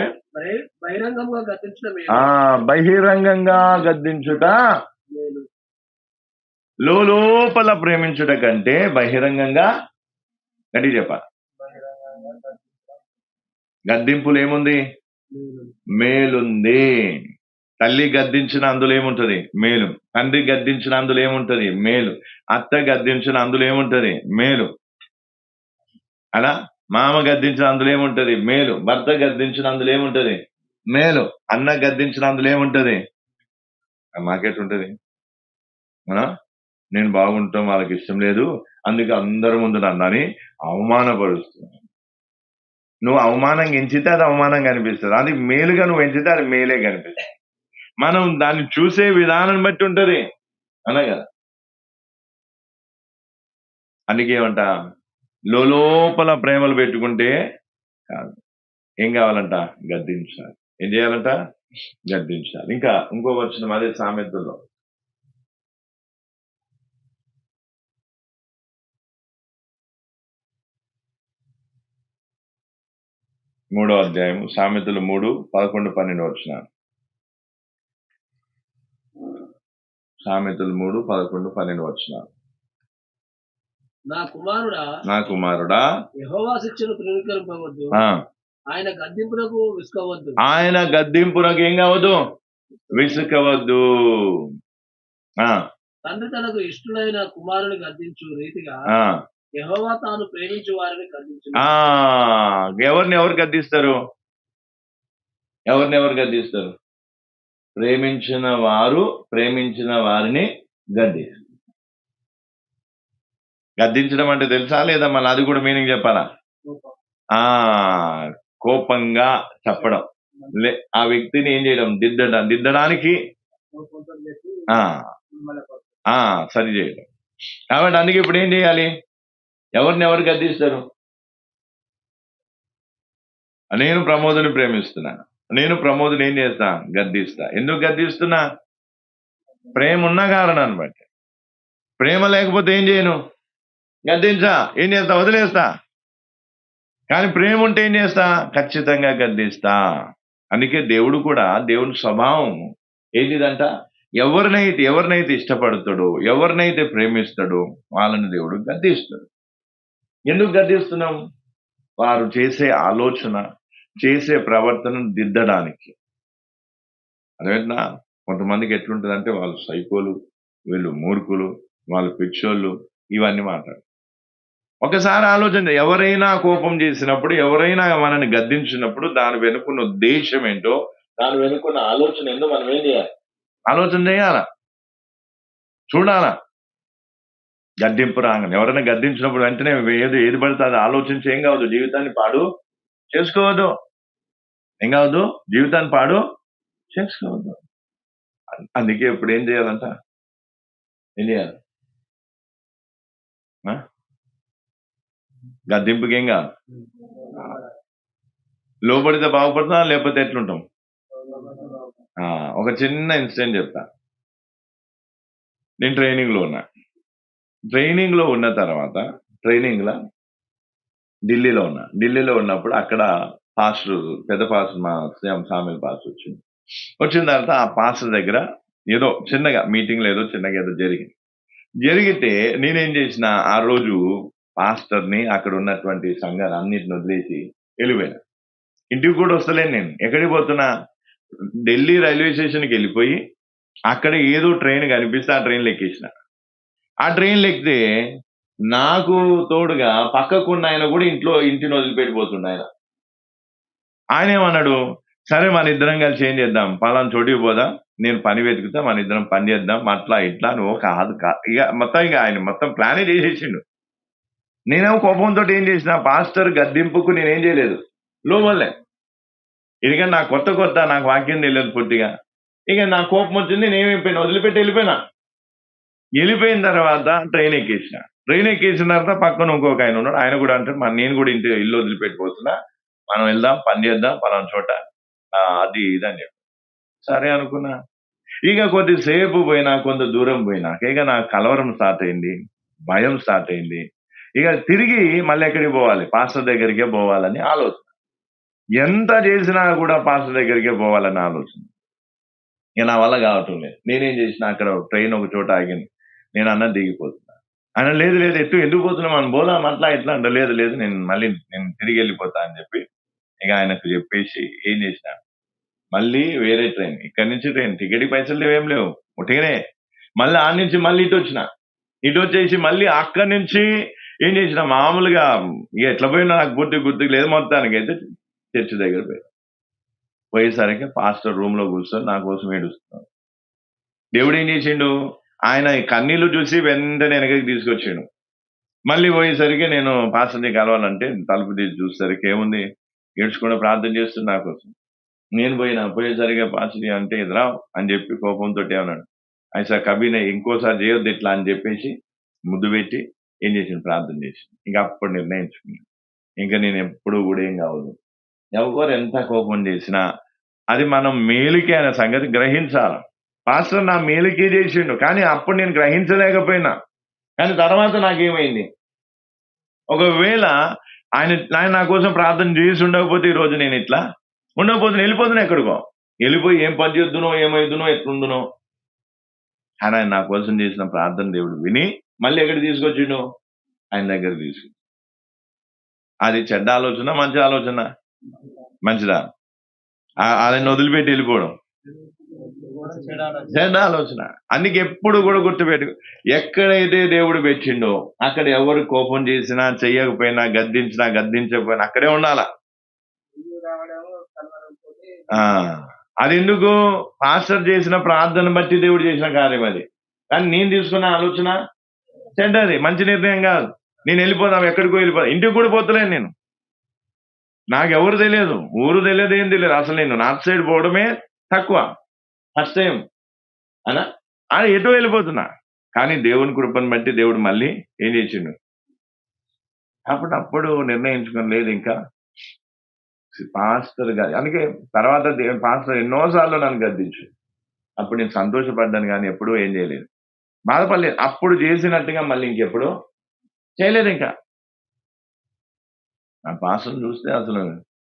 బహిరంగంగా గద్దించుట. లోపల ప్రేమించుట కంటే బహిరంగంగా, గట్టి చెప్పాలి. గద్దింపులు ఏముంది? మేలుంది. తల్లి గద్దించిన అందులో ఏముంటది? మేలు. తండ్రి గద్దించిన అందులో ఏముంటది? మేలు. అత్త గద్దించిన అందులో ఏముంటది? మేలు. అలా మామ గద్దించిన అందులో ఏముంటది? మేలు. భర్త గద్దించిన అందులో ఏముంటది? మేలు. అన్న గద్దించిన అందులో ఏముంటది? మాకెట్లుంటది? నేను బాగుంటాం వాళ్ళకి ఇష్టం లేదు, అందుకే అందరి ముందు నన్నని అవమానపరుస్తున్నాను. నువ్వు అవమానంగా ఎంచితే అది అవమానంగా అనిపిస్తుంది, అది మేలుగా నువ్వు ఎంచితే అది మేలే కనిపిస్తుంది. మనం దాన్ని చూసే విధానం బట్టి ఉంటది అలా కదా. అందుకేమంట, లోపల ప్రేమలు పెట్టుకుంటే కాదు. ఏం కావాలంట? గద్దించాలి. ఏం చేయాలంట? గద్దించాలి. ఇంకా ఇంకో వచనం అదే సామెతల్లో 3వ అధ్యాయము, సామెతలు 3:11-12 వచనాలు. సామెతలు 3:11-12 వచనాలు. నా కుమారుడా యెహోవా శిక్షను తృణీకరింపవద్దు, ఆయన గద్దింపునకు విసుకవద్దు. ఆయన గద్దింపునకు ఏం కావద్దు? విసుకవద్దు. తండ్రి తనకు ఇష్టడైన కుమారుని గద్దించు రీతిగా ఆ, యెహోవా తాను ప్రేమించు వారిని గద్దించును. ఆ, ఎవరిని ఎవరు గద్దిస్తారు? ఎవరిని ఎవరు గద్దిస్తారు? ప్రేమించిన వారిని గద్దిస్తారు. గద్దించడం అంటే తెలుసా లేదా? మళ్ళీ అది కూడా మీనింగ్ చెప్పాలా? ఆ, కోపంగా చెప్పడం, ఆ వ్యక్తిని ఏం చేయడం? దిద్దడానికి ఆ, ఆ, సరి చేయడం. కాబట్టి అందుకే ఇప్పుడు ఏం చేయాలి? ఎవరిని ఎవరు గద్దిస్తారు? నేను ప్రమోదుని ప్రేమిస్తున్నా, నేను ప్రమోదుని ఏం చేస్తా? గద్దిస్తా. ఎందుకు గద్దిస్తున్నా? ప్రేమ ఉన్న కారణాన్ని బట్టి. ప్రేమ లేకపోతే ఏం చేయను? గద్దించా. ఏం చేస్తా? వదిలేస్తా. కానీ ప్రేమ ఉంటే ఏం చేస్తా? ఖచ్చితంగా గద్దిస్తా. అందుకే దేవుడు కూడా, దేవుని స్వభావం ఏంటిదంట? ఎవరినైతే ఇష్టపడతాడో, ఎవరినైతే ప్రేమిస్తాడో వాళ్ళని దేవుడు గద్దిస్తాడు. ఎందుకు గద్దిస్తున్నాం? వారు చేసే ఆలోచన, చేసే ప్రవర్తనను దిద్దడానికి. అదేనా? కొంతమందికి ఎట్లుంటుందంటే వాళ్ళు సైకోలు, వీళ్ళు మూర్ఖులు, వాళ్ళు పిచ్చోళ్ళు, ఇవన్నీ మాట్లాడు. ఒకసారి ఆలోచన, ఎవరైనా కోపం చేసినప్పుడు, ఎవరైనా మనని గద్దించినప్పుడు దాని వెనుకున్న ఉద్దేశం ఏంటో, దాని వెనుకున్న ఆలోచన ఏంటో మనం ఏం చేయాలి? ఆలోచన చేయాలా, చూడాలా. గద్దింపు రాగానే ఎవరైనా గద్దించినప్పుడు వెంటనే ఏది పడితే అది ఆలోచించి ఏం కావద్దు, జీవితాన్ని పాడు చేసుకోవద్దు. ఏం కావద్దు? జీవితాన్ని పాడు చేసుకోవద్దు. అందుకే ఇప్పుడు ఏం చేయాలంట? ఏం చేయాలి? గద్దింపుకి ఏం కాదు, లోపడితే బాగుపడుతున్నా, లేకపోతే ఎట్లుంటాం? ఒక చిన్న ఇన్సిడెంట్ చెప్తా. నేను ట్రైనింగ్ లో ఉన్న తర్వాత ట్రైనింగ్లో ఢిల్లీలో ఉన్నప్పుడు అక్కడ పాస్టర్, పెద్ద పాస్టర్, మా సామిల్ పాస్టర్ వచ్చిన తర్వాత ఆ పాస్టర్ దగ్గర ఏదో చిన్నగా మీటింగ్లో ఏదో జరిగితే నేనేం చేసిన, ఆ రోజు పాస్టర్ని, అక్కడ ఉన్నటువంటి సంఘాలు అన్నిటిని వదిలేసి వెళ్ళిపోయినా. ఇంటికి కూడా వస్తలేను. నేను ఎక్కడికి పోతున్నా? ఢిల్లీ రైల్వే స్టేషన్కి వెళ్ళిపోయి అక్కడ ఏదో ట్రైన్ కనిపిస్తే ఆ ట్రైన్లో ఎక్కేసిన. ఆ ట్రైన్లో ఎక్కితే నాకు తోడుగా పక్కకున్న ఆయన కూడా ఇంటిని వదిలిపెట్టిపోతుండ. ఆయన ఏమన్నాడు? సరే మన ఇద్దరం కలిసి ఏం చేద్దాం, పలానా చోటికి పోదాం, నేను పని వెతుకుతా, మన ఇద్దరం పని చేద్దాం, అట్లా ఇట్లా. నువ్వు కాదు ఇక ఆయన మొత్తం ప్లానే చేసేసిండు. నేనేమో కోపంతో ఏం చేసిన, పాస్టర్ గద్దింపుకు నేనేం చేయలేదు, లోపలే. ఎందుకంటే నాకు కొత్త నాకు వాక్యం తెలియదు పూర్తిగా. ఇక నా కోపం వచ్చింది, నేనేమైపోయినా వదిలిపెట్టి వెళ్ళిపోయిన తర్వాత ట్రైన్ ఎక్కేసిన తర్వాత పక్కన ఇంకొక ఆయన ఉన్నాడు. ఆయన కూడా అంటే నేను కూడా ఇల్లు వదిలిపెట్టిపోతున్నా, మనం వెళ్దాం, పని చేద్దాం పలానా చోట, అది ఇదని చెప్పి సరే అనుకున్నా. ఇక కొద్దిసేపు పోయినా, కొంత దూరం పోయినాక ఇక నాకు కలవరం స్టార్ట్ అయింది, భయం స్టార్ట్ అయింది. ఇక తిరిగి మళ్ళీ ఎక్కడికి పోవాలి? పాస్టర్ దగ్గరికే పోవాలని ఆలోచన. ఎంత చేసినా కూడా పాస్టర్ దగ్గరికే పోవాలని ఆలోచన. ఇక నా వల్ల కావటం లేదు. నేనేం చేసిన, అక్కడ ట్రైన్ ఒక చోట ఆగింది, నేను అన్నది దిగిపోతున్నా. ఆయన లేదు ఎందుకు పోతున్నాం, మనం పోదాం అట్లా ఇట్లా అంటే, లేదు నేను తిరిగి వెళ్ళిపోతా అని చెప్పి ఇక ఆయనకు చెప్పేసి ఏం చేసిన, మళ్ళీ వేరే ట్రైన్, ఇక్కడి నుంచి ట్రైన్ టికెట్ పైసలు లేవేం లేవు, ఉట్టిగానే మళ్ళీ ఆ నుంచి మళ్ళీ ఇటు వచ్చేసి మళ్ళీ అక్కడి నుంచి ఏం చేసిన, మామూలుగా ఇక ఎట్లా పోయినా నాకు గుర్తుకు లేదు. మొత్తానికి అయితే చర్చి దగ్గర పోయేసరికి పాస్టర్ రూమ్ లో కూర్చొని నా కోసం ఏడుస్తున్నాడు. దేవుడు ఏం చేసిండు, ఆయన కన్నీళ్లు చూసి వెంటనే వెనకకి తీసుకొచ్చిండు. మళ్ళీ పోయేసరికి నేను పాస్టర్ని కలవాలంటే తలుపు తీసి చూసేసరికి ఏముంది, ఏడ్చుకుంటూ ప్రార్థన చేస్తున్నా నా కోసం. నేను పోయేసరిగా పాస్టర్ అంటే ఎదురా అని చెప్పి కోపంతో అన్నాడు. అయితే కబీనే ఇంకోసారి చేయొద్దు ఇట్లా అని చెప్పేసి ముద్దు పెట్టి ఏం చేసిండు, ప్రార్థన చేసి ఇంకా అప్పుడు నిర్ణయించుకున్నాను, ఇంకా నేను ఎప్పుడు కూడా ఏం కావద్దు. ఎవరు ఎంత కోపం చేసినా అది మనం మేలుకే అనే సంగతి గ్రహించాలి. పాస్టర్ నా మేలుకే చేసిండు, కానీ అప్పుడు నేను గ్రహించలేకపోయినా. కానీ తర్వాత నాకేమైంది, ఒకవేళ ఆయన నా కోసం ప్రార్థన చేసి ఉండకపోతే ఈరోజు నేను ఇట్లా వెళ్ళిపోతున్నా ఎక్కడికో, వెళ్ళిపోయి ఏం పని చేద్దునో, ఏమైద్దునో, ఎట్లుందునో. కానీ ఆయన నా కోసం చేసిన ప్రార్థన దేవుడు విని మళ్ళీ ఎక్కడికి తీసుకొచ్చిండు, ఆయన దగ్గర తీసుకొచ్చి. అది చెడ్డ ఆలోచన, మంచి ఆలోచన? మంచిదా? ఆయన వదిలిపెట్టి వెళ్ళిపోవడం చెడ్డ ఆలోచన. అందుకే ఎప్పుడు కూడా గుర్తుపెట్టుకో, ఎక్కడైతే దేవుడు పెట్టిండో అక్కడ ఎవరు కోపం చేసినా, చెయ్యకపోయినా, గద్దించకపోయినా అక్కడే ఉండాలా. అది ఎందుకు? పాస్టర్ చేసిన ప్రార్థన బట్టి దేవుడు చేసిన కార్యం అది. కానీ నేను తీసుకున్న ఆలోచన చెడ్డది, మంచి నిర్ణయం కాదు. నేను వెళ్ళిపోదాం, ఎక్కడికో వెళ్ళిపోదాం, ఇంటికి కూడా పోతలేను నేను. నాకెవరు తెలియదు, ఊరు తెలియదు, ఏం తెలియదు. అసలు నేను నార్త్ సైడ్ పోవడమే తక్కువ, ఫస్ట్ టైం అనా ఎటో వెళ్ళిపోతున్నా. కానీ దేవుని కృపను బట్టి దేవుడు మళ్ళీ ఏం చేసిండు, అప్పుడు నిర్ణయించుకొని లేదు ఇంకా పాస్టర్ గారు. అందుకే తర్వాత పాస్టర్ ఎన్నోసార్లు నన్ను గద్దించు. అప్పుడు నేను సంతోషపడ్డాను, కానీ ఎప్పుడూ ఏం చేయలేదు, బాధపడలేదు. అప్పుడు చేసినట్టుగా మళ్ళీ ఇంకెప్పుడు చేయలేదు. ఇంకా ఆ పాస్టర్ని చూస్తే అసలు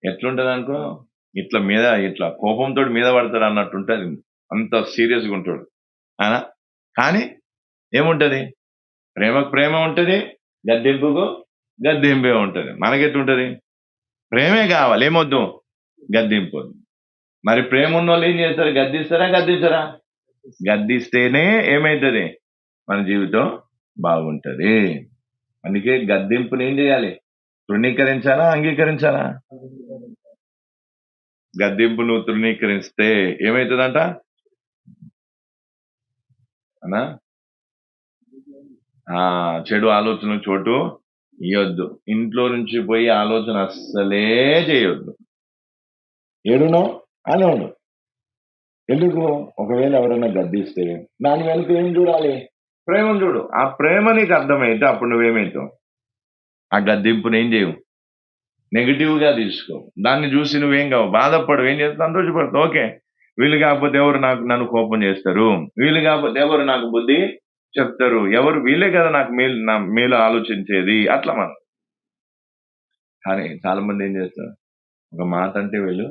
ఎట్లుంటది అనుకో, ఇట్లా కోపంతో మీద పడతాడు అన్నట్టు ఉంటుంది. అంత సీరియస్గా ఉంటాడు ఆయన. కానీ ఏముంటది, ప్రేమకు ప్రేమ ఉంటుంది, గద్దెంపుకు గద్దెంపే ఉంటుంది. మనకెట్టుంటది, ప్రేమే కావాలి, ఏమొద్దు గద్దెంపు. మరి ప్రేమ ఉన్న వాళ్ళు ఏం చేస్తారు, గద్దించరా? గద్దిస్తేనే ఏమైతుంది, మన జీవితం బాగుంటది. అందుకే గద్దెంపుని ఏం చేయాలి, తృణీకరించాలా, అంగీకరించాలా? గద్దెంపు నువ్వు తృణీకరిస్తే ఏమవుతుందంట అన్నా, చెడు ఆలోచన చోటు ఇవ్వద్దు. ఇంట్లో నుంచి పోయి ఆలోచన అస్సలే చేయొద్దు. ఏడునో అని ఉండు. ఎందుకు? ఒకవేళ ఎవరైనా గద్దిస్తే దాని వెనుక ఏం చూడాలి, ప్రేమను చూడు. ఆ ప్రేమ నీకు అర్థమైతే అప్పుడు నువ్వేమవుతావు, ఆ గద్దింపుని ఏం చేయవు, నెగిటివ్ గా తీసుకో. దాన్ని చూసి నువ్వేం కావు, బాధపడవు, ఏం చేస్తావు, సంతోషపడతావు. ఓకే, వీళ్ళు కాకపోతే ఎవరు నన్ను కోపం చేస్తారు, వీళ్ళు కాకపోతే ఎవరు నాకు బుద్ధి చెప్తారు, ఎవరు, వీళ్ళే కదా నాకు మేలు ఆలోచించేది, అట్లా మనం. కానీ చాలా మంది ఏం చేస్తారు, ఒక మాట అంటే వీళ్ళు,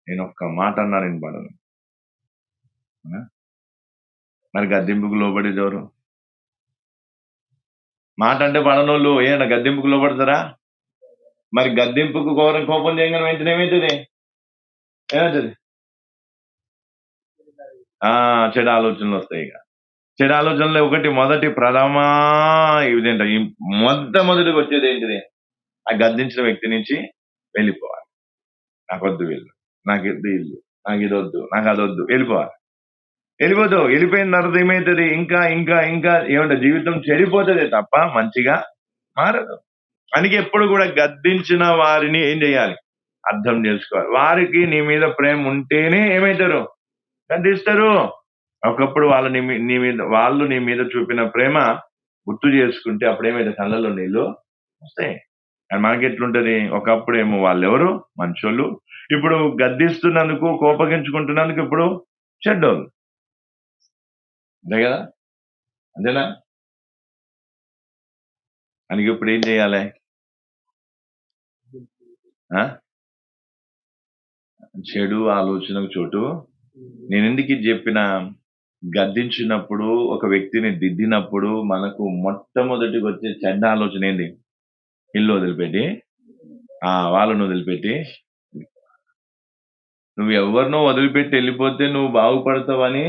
నేను ఒక్క మాట అన్నా నేను పడను. మరి గద్దెంపుకు లోబడేది ఎవరు? మాట అంటే పడనోళ్ళు ఏమన్నా గద్దెంపుకు లోబడతారా? మరి గద్దెంపుకు కోపం చేయగానే వెంటనే ఏమవుతుంది, చెడు ఆలోచనలు వస్తాయి. ఇక చెడు ఆలోచనలు ఒకటి మొదటి ఇదేంట, మొట్టమొదటిగా వచ్చేది ఏంటిది, ఆ గద్దించిన వ్యక్తి నుంచి వెళ్ళిపోవాలి. నాకొద్దు వీళ్ళు, నాకు ఇది ఇల్లు, నాకు ఇది వద్దు, నాకు అది వద్దు, వెళ్ళిపోతావు. వెళ్ళిపోయిన తర్వాత ఏమవుతుంది, ఇంకా ఇంకా ఇంకా ఏమంటే జీవితం చెడిపోతుంది తప్ప మంచిగా మారదు. అందుకే ఎప్పుడు కూడా గద్దించిన వారిని ఏం చేయాలి, అర్థం చేసుకోవాలి. వారికి నీ మీద ప్రేమ ఉంటేనే ఏమవుతారు, గద్దిస్తారు. ఒకప్పుడు వాళ్ళు నీ మీద చూపిన ప్రేమ గుర్తు చేసుకుంటే అప్పుడు ఏమైతే కళ్ళలో నీళ్ళు వస్తాయి. అండ్ మనకి ఎట్లుంటది, ఒకప్పుడు ఏమో వాళ్ళెవరు మంచోళ్ళు, ఇప్పుడు గద్దిస్తున్నందుకు, కోపగించుకుంటున్నందుకు ఇప్పుడు చెడ్డోళ్ళు. అంతే కదా, అంతేనా? అందుకే ఇప్పుడు ఏం చేయాలి, చెడు ఆలోచనకు చోటు. నేను ఎందుకు ఇది చెప్పిన, గద్దించినప్పుడు, ఒక వ్యక్తిని దిద్దినప్పుడు మనకు మొట్టమొదటికి వచ్చే చెడ్డ ఆలోచన ఏంది, ఇల్లు వదిలిపెట్టి, వాళ్ళను వదిలిపెట్టి, నువ్వు ఎవరినో వదిలిపెట్టి వెళ్ళిపోతే నువ్వు బాగుపడతావని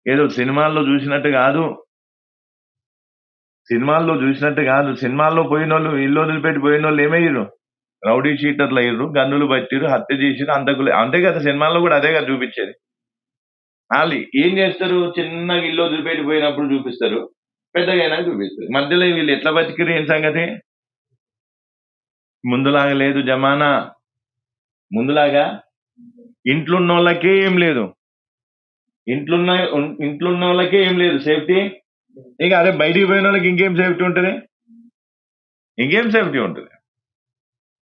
ఏదో సినిమాల్లో చూసినట్టు కాదు. సినిమాల్లో పోయిన వాళ్ళు, ఇల్లు వదిలిపెట్టి పోయిన వాళ్ళు ఏమయ్యారు, రౌడీ షీటర్లు అయ్యారు, గన్నులు పట్టిరు, హత్య చేసిరు, అంతకులు. అంతే కదా, సినిమాల్లో కూడా అదే కదా చూపించేది. వాళ్ళు ఏం చేస్తారు, చిన్నగా ఇల్లు వదిలిపెట్టి పోయినప్పుడు చూపిస్తారు, పెద్దగా అయినా చూపిస్తారు. మధ్యలో వీళ్ళు ఎట్లా బతికిరు, ఏం సంగతి? ముందులాగా లేదు జమానా. ముందులాగా ఇంట్లున్న వాళ్ళకే ఏం లేదు, ఇంట్లున్న వాళ్ళకే ఏం లేదు సేఫ్టీ. ఇక అదే బయటికి పోయిన వాళ్ళకి ఇంకేం సేఫ్టీ ఉంటుంది,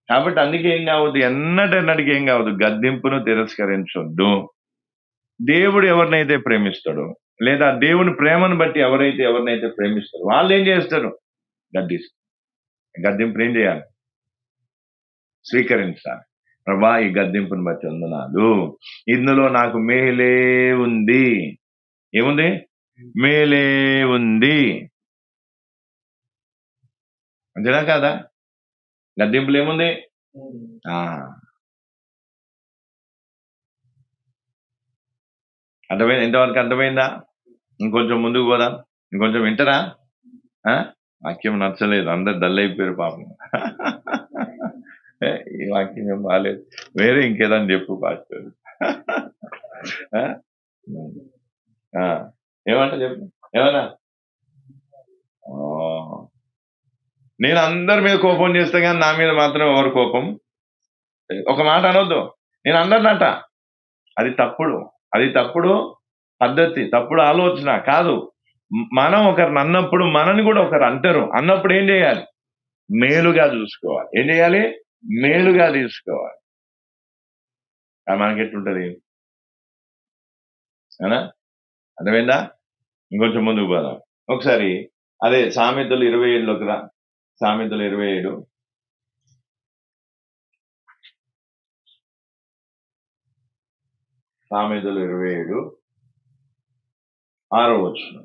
కాబట్టి అందుకే ఏం కావద్దు, ఎన్నటికి ఏం కావద్దు, గద్దింపును తిరస్కరించొద్దు. దేవుడు ఎవరినైతే ప్రేమిస్తాడో, లేదా దేవుని ప్రేమను బట్టి ఎవరినైతే ప్రేమిస్తారో వాళ్ళు ఏం చేస్తారు, గద్దింపు ఏం చేయాలి, స్వీకరించాలి. ప్రభా, ఈ గద్దింపుని బట్టి వందనాలు, ఇందులో నాకు మేలే ఉంది. ఏముంది, మేలే ఉంది. అంతేనా కాదా? గద్దింపులు ఏముంది, అర్థమైంది? ఇంతవరకు అర్థమైందా? ఇంకొంచెం ముందుకు పోదాం. ఇంకొంచెం వింటరా? వాక్యం నచ్చలేదు, అందరు డల్ అయిపోయారు పాపం. ఈ వాక్యం ఏం బాగాలేదు, వేరే ఇంకేదని చెప్పు పాస్టర్. ఏమంట చెప్పు, ఏమన్నా? నేను అందరి మీద కోపం చేస్తే కానీ నా మీద మాత్రం ఎవరు కోపం? ఒక మాట అనొద్దు, నేను అందరినట. అది తప్పుడు, అది తప్పుడు పద్ధతి, తప్పుడు ఆలోచన కాదు. మనం ఒకరిని అన్నప్పుడు మనని కూడా ఒకరు అంటారు. అన్నప్పుడు ఏం చేయాలి? మేలుగా చూసుకోవాలి. ఏం చేయాలి? మేలుగా తీసుకోవాలి. అది మనకెట్లుంటది? అవునా? అర్థమైందా? ఇంకొంచెం ముందుకు పోదాం ఒకసారి. అదే సామెతలు 27లోకి రా. సామెతలు 27. సామెతలు 27 6వ వచనం.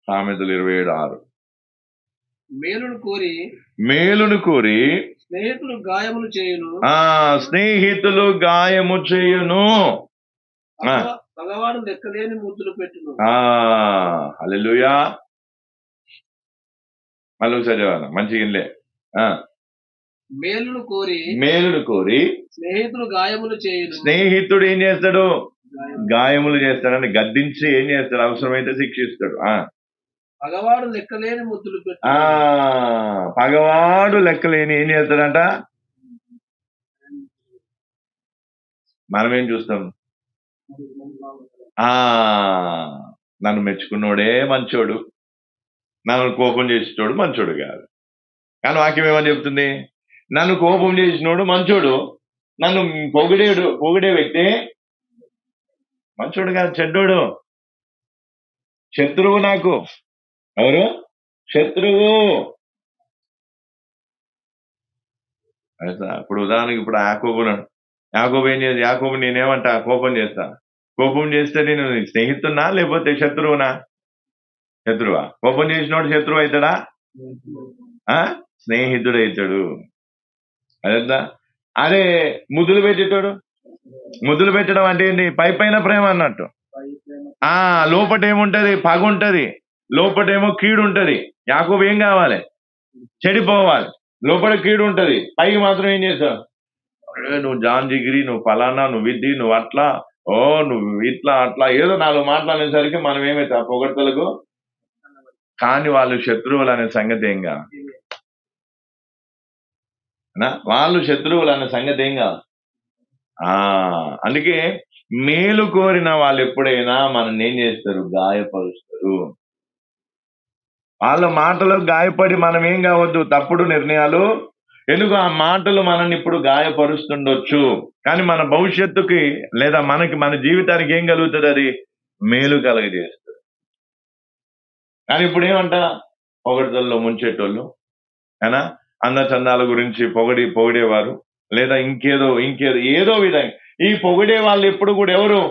సామెతలు 27:6. మేలును కోరి స్నేహితులు గాయములు చేయును. స్నేహితులు గాయము చేయును. పగవాడు లెక్కలేని ముద్దులు పెట్టును. హల్లెలూయా. మళ్ళీ ఒకసారి చదవాలి, మంచిగా ఇల్లే. మేలును కోరి స్నేహితుడు గాయములు చేయును. స్నేహితుడు ఏం చేస్తాడు? గాయములు చేస్తాడని గద్దించి ఏం చేస్తాడు? అవసరమైతే శిక్షిస్తాడు. పగవాడు లెక్కలేని ముద్దులు పెట్టు. పగవాడు లెక్కలేని ఏం చేస్తాడంట? మనమేం చూస్తాం? నన్ను మెచ్చుకున్నోడే మంచోడు, నన్ను కోపం చేసేటోడు మంచోడు కాదు. కానీ వాక్యం ఏమని చెప్తుంది? నన్ను కోపం చేసినోడు మంచోడు, నన్ను పొగిడే వ్యక్తి మంచోడు కాదు, చెడ్డోడు, శత్రువు. నాకు ఎవరు? శత్రువు. ఇప్పుడు ఉదాహరణకి ఇప్పుడు యాకోబు ఏం చేసి, యాకోబు నేనేమంటా? కోపం చేస్తా. కోపం చేస్తే నేను స్నేహితున్నా లేకపోతే శత్రువునా? శత్రువా? కోపం చేసినోడు శత్రువు అవుతాడా? స్నేహితుడు అవుతాడు. అదేందా? అదే ముద్దులు పెట్టేటోడు. ముద్దులు పెట్టడం అంటే ఏంటి? పైన ప్రేమ అన్నట్టు. లోపటేముంటది? పగ ఉంటది, లోపటేమో కీడు ఉంటది. యాకోబు ఏం కావాలి? చెడిపోవాలి. లోపల కీడు ఉంటది, పైకి మాత్రం ఏం చేస్తావు? నువ్వు జాన్ జిగిరి, నువ్వు ఫలానా, నువ్వు విద్ది, నువ్వు అట్లా, నువ్వు ఇట్లా అట్లా ఏదో 4 మాట్లాడేసరికి మనం ఏమైతే ఆ పొగడ్తలకు. కానీ వాళ్ళు శత్రువులు అనే సంగతి ఏంగా? వాళ్ళు శత్రువులు అనే సంగతి ఏంగా? అందుకే మేలు కోరిన వాళ్ళు ఎప్పుడైనా మనల్ని ఏం చేస్తారు? గాయపరుస్తారు. వాళ్ళ మాటలకు గాయపడి మనం ఏం కావద్దు? తప్పుడు నిర్ణయాలు. ఎందుకు? ఆ మాటలు మనల్ని ఇప్పుడు గాయపరుస్తుండొచ్చు, కానీ మన భవిష్యత్తుకి లేదా మన జీవితానికి ఏం కలుగుతుంది? అది మేలు కలగజేస్తుంది. కానీ ఇప్పుడు ఏమంట? పొగడ్తల్లో ముంచేటోళ్ళు, అయినా అందచందాల గురించి పొగిడేవారు, లేదా ఇంకేదో ఏదో విధంగా. ఈ పొగిడే వాళ్ళు ఎప్పుడు కూడా ఎవరు?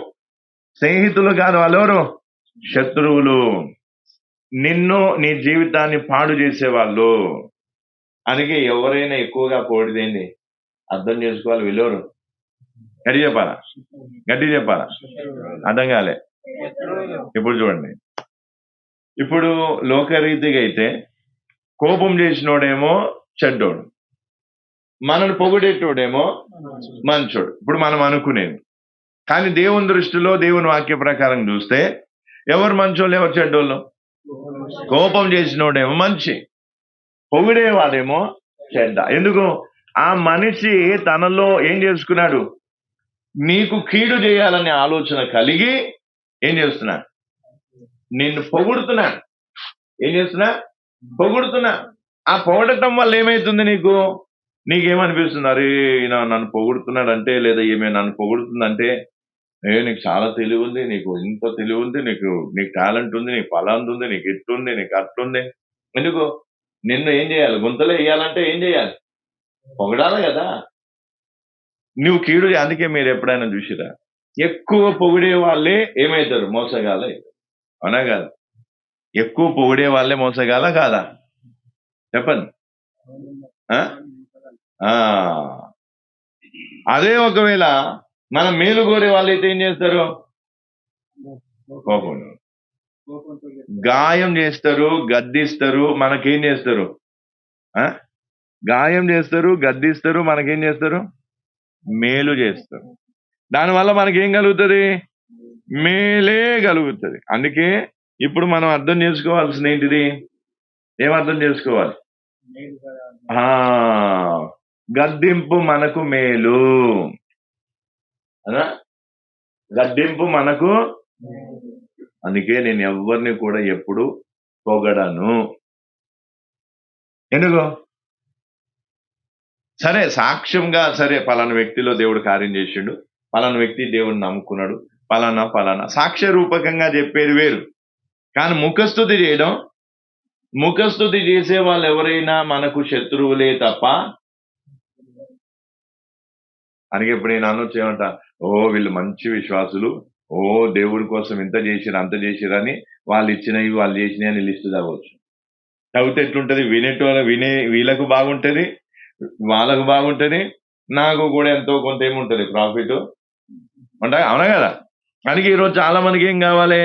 స్నేహితులు కాదు, వాళ్ళు ఎవరు? శత్రువులు. నీ జీవితాన్ని పాడు చేసేవాళ్ళు. అందుకే ఎవరైనా ఎక్కువగా పొగిడేంది అర్థం చేసుకోవాలి. వీళ్ళెవరు? గట్టి చెప్పాలా? అర్థం కాలే. ఇప్పుడు చూడండి, ఇప్పుడు లోకరీతిగా అయితే కోపం చేసినోడేమో చెడ్డోడు, మనల్ని పొగిడేటోడేమో మంచోడు. ఇప్పుడు మనం అనుకునేది. కానీ దేవుని దృష్టిలో, దేవుని వాక్య ప్రకారం చూస్తే ఎవరు మంచోళ్ళు, ఎవరు చెడ్డోళ్ళు? కోపం చేసినోడేమో మంచి, పొగిడేవాడేమో చెడ్డ. ఎందుకు? ఆ మనిషి తనలో ఏం చేసుకున్నాడు? నీకు కీడు చేయాలనే ఆలోచన కలిగి ఏం చేస్తున్నాడు? నిన్ను పొగుడుతున్నాడు. ఏం చేస్తున్నా? పొగుడుతున్నా. ఆ పొగడటం వల్ల ఏమైతుంది? నీకేమనిపిస్తుంది? అరే నన్ను పొగుడుతున్నాడంటే, లేదా ఏమే నన్ను పొగుడుతుందంటే, నీకు చాలా తెలివి ఉంది, నీకు ఇంత తెలివి ఉంది, నీకు టాలెంట్ ఉంది, నీకు ఫలాంది ఉంది, నీకు ఇట్లుంది, నీకు అట్లుంది. ఎందుకు? నిన్ను ఏం చేయాలి? గుంతలో వేయాలంటే ఏం చేయాలి? పొగడాలి కదా. నువ్వు కీడు. అందుకే మీరు ఎప్పుడైనా చూసిరా, ఎక్కువ పొగిడే వాళ్ళే ఏమవుతారు? మోసగాళ్ళ. అవునా కాదు? ఎక్కువ పొగిడే వాళ్ళే మోసగాల కాదా? చెప్పండి. అదే ఒకవేళ మనం మేలు కోరే వాళ్ళు అయితే ఏం చేస్తారు? కోపం. గాయం చేస్తారు, గద్దిస్తారు, మనకేం చేస్తారు? గాయం చేస్తారు, గద్దిస్తారు, మనకేం చేస్తారు? మేలు చేస్తారు. దానివల్ల మనకేం కలుగుతుంది? మేలే కలుగుతుంది. అందుకే ఇప్పుడు మనం అర్థం చేసుకోవాల్సింది ఏంటిది? ఏం అర్థం చేసుకోవాలి? గద్దింపు మనకు మేలు. గద్దింపు మనకు. అందుకే నేను ఎవరిని కూడా ఎప్పుడు పొగడను. ఎందుకు? సరే, సాక్ష్యంగా సరే పలానా వ్యక్తిలో దేవుడు కార్యం చేసిండు, పలానా వ్యక్తి దేవుడిని నమ్ముకున్నాడు, పలానా సాక్ష్య రూపకంగా చెప్పేది వేరు. కానీ ముఖస్తుతి చేయడం, ముఖస్తుతి చేసే వాళ్ళు ఎవరైనా మనకు శత్రువులే తప్ప. అందుకే ఇప్పుడు నేను అనొచ్చు ఏమంటా, వీళ్ళు మంచి విశ్వాసులు, దేవుడి కోసం ఇంత చేసిరు అంత చేసిరని వాళ్ళు ఇచ్చినవి వాళ్ళు చేసినవి అని లిస్టు చదవచ్చు. చదివితే ఎట్లుంటది? వీళ్ళకు బాగుంటది, వాళ్ళకు బాగుంటది, నాకు కూడా ఎంతో కొంత ఏముంటది ప్రాఫిట్ ఉంటాయి. అవునా కదా? అందుకే ఈరోజు చాలా మందికి ఏం కావాలి?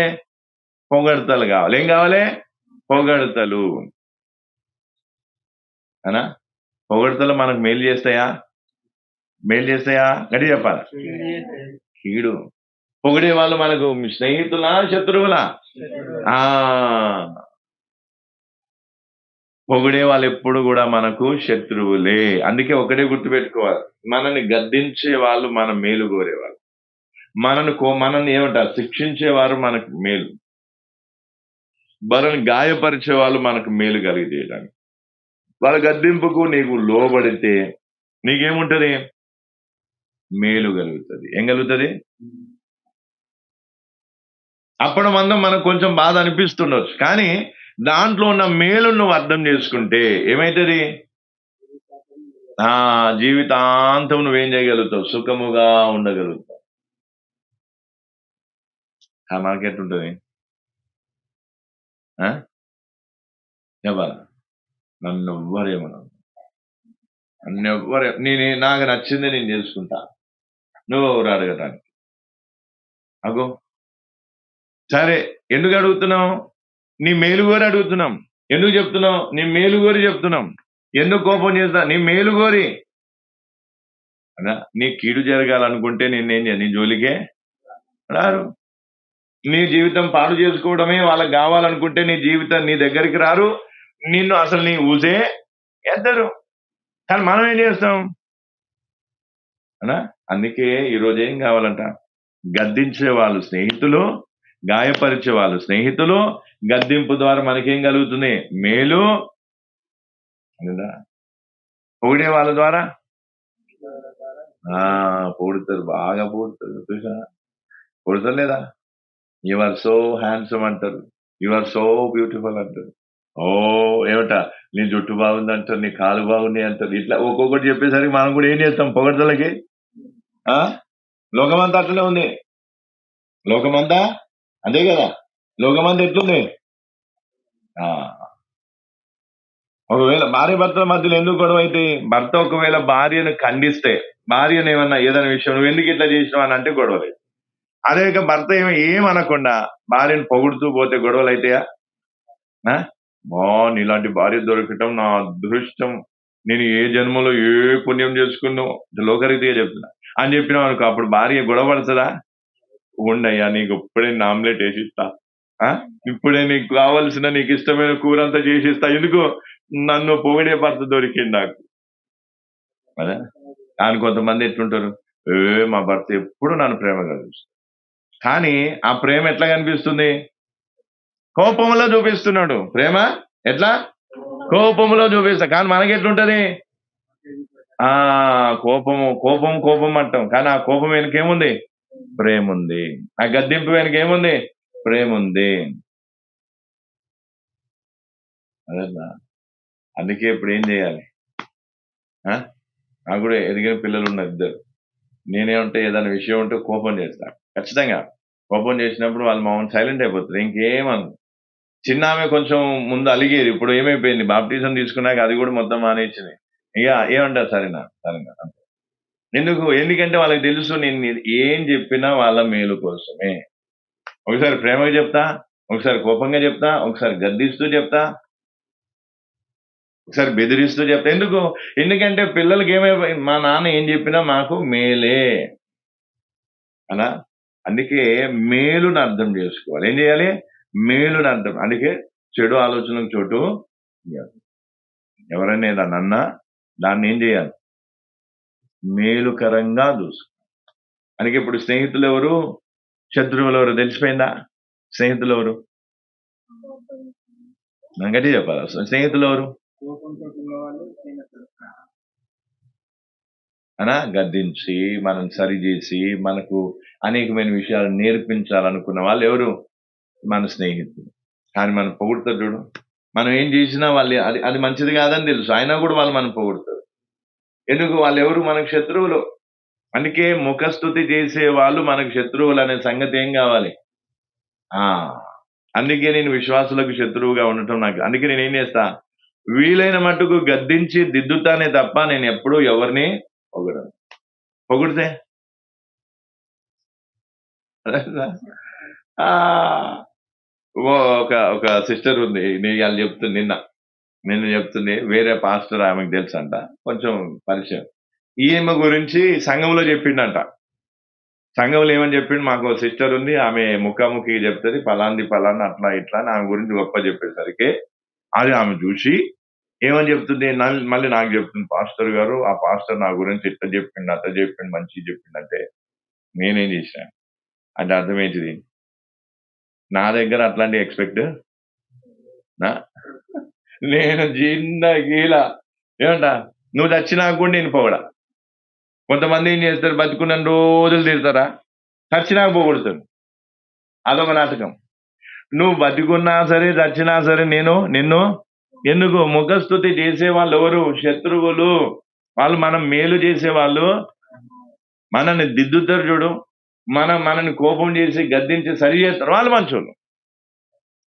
పొగడతలు కావాలి. ఏం కావాలి? పొగడతలు. అనా? పొగడతలు మనకు మేలు చేస్తాయా? మేలు చేస్తాయా? గట్టి చెప్పాలి. కీడు. పొగిడే వాళ్ళు మనకు స్నేహితులా, శత్రువులా? పొగిడే వాళ్ళు ఎప్పుడు కూడా మనకు శత్రువులే. అందుకే ఒకటే గుర్తుపెట్టుకోవాలి, మనల్ని గద్దించే వాళ్ళు మన మేలు కోరేవాళ్ళు, మనల్ని ఏమంటారు శిక్షించేవారు మనకు మేలు, మనల్ని గాయపరిచే వాళ్ళు మనకు మేలు కలిగజేయడానికి. వాళ్ళ గద్దింపుకు నీకు లోబడితే నీకేముంటది? మేలు కలుగుతుంది. ఏం కలుగుతుంది? అప్పుడు మందం మనకు కొంచెం బాధ అనిపిస్తుండొచ్చు, కానీ దాంట్లో ఉన్న మేలు నువ్వు అర్థం చేసుకుంటే ఏమైతుంది? జీవితాంతం నువ్వేం చేయగలుగుతావు? సుఖముగా ఉండగలుగుతావు. మనకెట్లుంటుంది? చెప్పాలా? నన్ను ఎవ్వరేమన్నా, నాకు నచ్చింది నేను చేసుకుంటా, నువ్వు ఎవరు అడగటానికి? అగో సరే, ఎందుకు అడుగుతున్నావు? నీ మేలుగోరి అడుగుతున్నాం. ఎందుకు చెప్తున్నావు? నీ మేలుగోరి చెప్తున్నాం. ఎందుకు కోపం చేస్తా? నీ మేలుగోరి. అదా, నీ కీడు జరగాలనుకుంటే నీ జోలికే రారు. నీ జీవితం పాడు చేసుకోవడమే వాళ్ళకి కావాలనుకుంటే నీ దగ్గరికి రారు, నిన్ను అసలు నీ ఊసే ఎద్దరు. కానీ మనం ఏం చేస్తాం అనా? అందుకే ఈరోజు ఏం కావాలంట? గద్దించే వాళ్ళు స్నేహితులు, గాయపరిచే వాళ్ళు స్నేహితులు. గద్దింపు ద్వారా మనకేం కలుగుతుంది? మేలు. పొగిడే వాళ్ళ ద్వారా పొగుడుతారు, బాగా పొగుడుతారు. చూసా, పొగుడుతారు లేదా? యు ఆర్ సో హ్యాండ్సమ్ అంటారు, యు ఆర్ సో బ్యూటిఫుల్ అంటారు. ఏమిట నీ జుట్టు బాగుంది అంటారు, నీ కాలు బాగున్నాయి అంటారు. ఇట్లా ఒక్కొక్కటి చెప్పేసరికి మనం కూడా ఏం చేస్తాం? పొగడతలకి. లోకమంతా అట్లనే ఉంది. లోకమంతా అంతే కదా? లోకమంతా ఎట్లుంది? ఒకవేళ భార్య భర్తల మధ్యలో ఎందుకు గొడవ అయితే, భర్త ఒకవేళ భార్యను ఖండిస్తే, భార్యను ఏదైనా విషయం నువ్వు ఎందుకు ఇట్లా చేసినావు అని అంటే గొడవలు. అదే ఇక భర్త ఏమనకుండా భార్యను పొగుడుతూ పోతే గొడవలు అయితాయా? నీలాంటి భార్య దొరకటం నా అదృష్టం, నేను ఏ జన్మలో ఏ పుణ్యం చేసుకున్నావు, లోకరీతిగా చెప్తున్నా అని చెప్పినావు అనుకో, అప్పుడు భార్య గొడవ పడుతుందా? ఉండయ్యా, నీకు ఇప్పుడే ఆమ్లెట్ వేసిస్తా, ఇప్పుడే నీకు కావాల్సిన నీకు ఇష్టమైన కూర అంతా చేసిస్తా, ఎందుకు? నన్ను పొగిడే భర్త దొరికింది నాకు. అదే కానీ కొంతమంది ఎట్లుంటారు, మా భర్త ఎప్పుడు నన్ను ప్రేమగా చూస్తాడు, కానీ ఆ ప్రేమ ఎట్లా కనిపిస్తుంది? కోపంలో చూపిస్తున్నాడు. ప్రేమ ఎట్లా? కోపంలో చూపిస్తా. కానీ మనకి ఎట్లుంటది? కోపం అంటాం, కానీ ఆ కోపం వెనకేముంది? ప్రేమ ఉంది. ఆ గద్దింపు వెనకేముంది? ప్రేమ ఉంది. అదేనా? అందుకే ఇప్పుడు ఏం చేయాలి? నాకు కూడా ఎదిగిన పిల్లలు ఉన్నారు ఇద్దరు. నేనేమంటే ఏదైనా విషయం ఉంటే కోపం చేస్తా, ఖచ్చితంగా. కోపం చేసినప్పుడు వాళ్ళు మామూలు సైలెంట్ అయిపోతారు, ఇంకేమను. చిన్న ఆమె కొంచెం ముందు అలిగేది, ఇప్పుడు ఏమైపోయింది? బాప్టిజం తీసుకున్నాక అది కూడా మొత్తం మానేసింది. ఇక ఏమంటారు? సరేనా ఎందుకంటే వాళ్ళకి తెలుసు నేను ఏం చెప్పినా వాళ్ళ మేలు కోసమే. ఒకసారి ప్రేమగా చెప్తా, ఒకసారి కోపంగా చెప్తా, ఒకసారి గద్దిస్తూ చెప్తా, ఒకసారి బెదిరిస్తూ చెప్తా. ఎందుకంటే పిల్లలకి మా నాన్న ఏం చెప్పినా మాకు మేలే అలా. అందుకే మేలుని అర్థం చేసుకోవాలి. ఏం చేయాలి? మేలుని అర్థం. అందుకే చెడు ఆలోచనకు చోటు ఇవ్వాలి. ఎవరైనా ఏదన్నా అన్నా దాన్ని ఏం చేయాలి? మేలుకరంగా చూసుకో. అందుకే ఇప్పుడు స్నేహితులు ఎవరు, శత్రువులు ఎవరు తెలిసిపోయిందా? స్నేహితులు ఎవరు? గట్టి చెప్పాలి. స్నేహితులు ఎవరు? అనా గద్దించి మనం సరిచేసి మనకు అనేకమైన విషయాలు నేర్పించాలనుకున్న వాళ్ళు ఎవరు? మన స్నేహితులు. కానీ మనం పొగుడుతారు చూడు, మనం ఏం చేసినా వాళ్ళు అది మంచిది కాదని తెలుసు, అయినా కూడా వాళ్ళు మనం పొగుడుతారు. ఎందుకు? వాళ్ళు ఎవరు? మనకు శత్రువులు. అందుకే ముఖస్థుతి చేసే వాళ్ళు మనకు శత్రువులు అనే సంగతి ఏం కావాలి? అందుకే నేను విశ్వాసులకు శత్రువుగా ఉండటం నాకు. అందుకే నేను ఏం చేస్తా? వీలైన మట్టుకు గద్దించి దిద్దుతానే తప్ప నేను ఎప్పుడూ ఎవరిని పొగడను. పొగిడితే ఒక సిస్టర్ ఉంది, వాళ్ళు చెప్తుంది నిన్న చెప్తుంది, వేరే పాస్టర్ ఆమెకు తెలుసు అంట, కొంచెం పరిచయం. ఈమె గురించి సంఘంలో చెప్పిండంట. సంఘంలో ఏమని చెప్పిండు? మాకు సిస్టర్ ఉంది, ఆమె ముఖాముఖి చెప్తుంది, పలాంది అట్లా ఇట్లా అని ఆమె గురించి గొప్ప చెప్పేసరికి అది ఆమె చూసి ఏమని చెప్తుంది, మళ్ళీ నాకు చెప్తుంది, పాస్టర్ గారు ఆ పాస్టర్ నా గురించి ఇట్లా చెప్పిండు, అట్లా చెప్పిండు, మంచిగా చెప్పిండంటే నేనేం చేసిన అంటే అర్థం ఏంటిది? నా దగ్గర అట్లాంటి ఎక్స్పెక్ట్ నేను జిందగీలా ఏమంటా నువ్వు చచ్చినా కూడా నేను పొగడా. కొంతమంది ఏం చేస్తారు? బతుకున్న రోజులు తిడతారా, చచ్చినాక పొగుడుతారు. అదొక నాటకం. నువ్వు బతికున్నా సరే చచ్చినా సరే నిన్ను ఎందుకు? ముఖస్థుతి చేసే వాళ్ళు ఎవరు? శత్రువులు. వాళ్ళు మనం మేలు చేసేవాళ్ళు, మనల్ని దిద్దుతారు చూడు, మనల్ని కోపం చేసి గద్దించి సరి చేస్తారు, వాళ్ళు మంచోళ్ళు.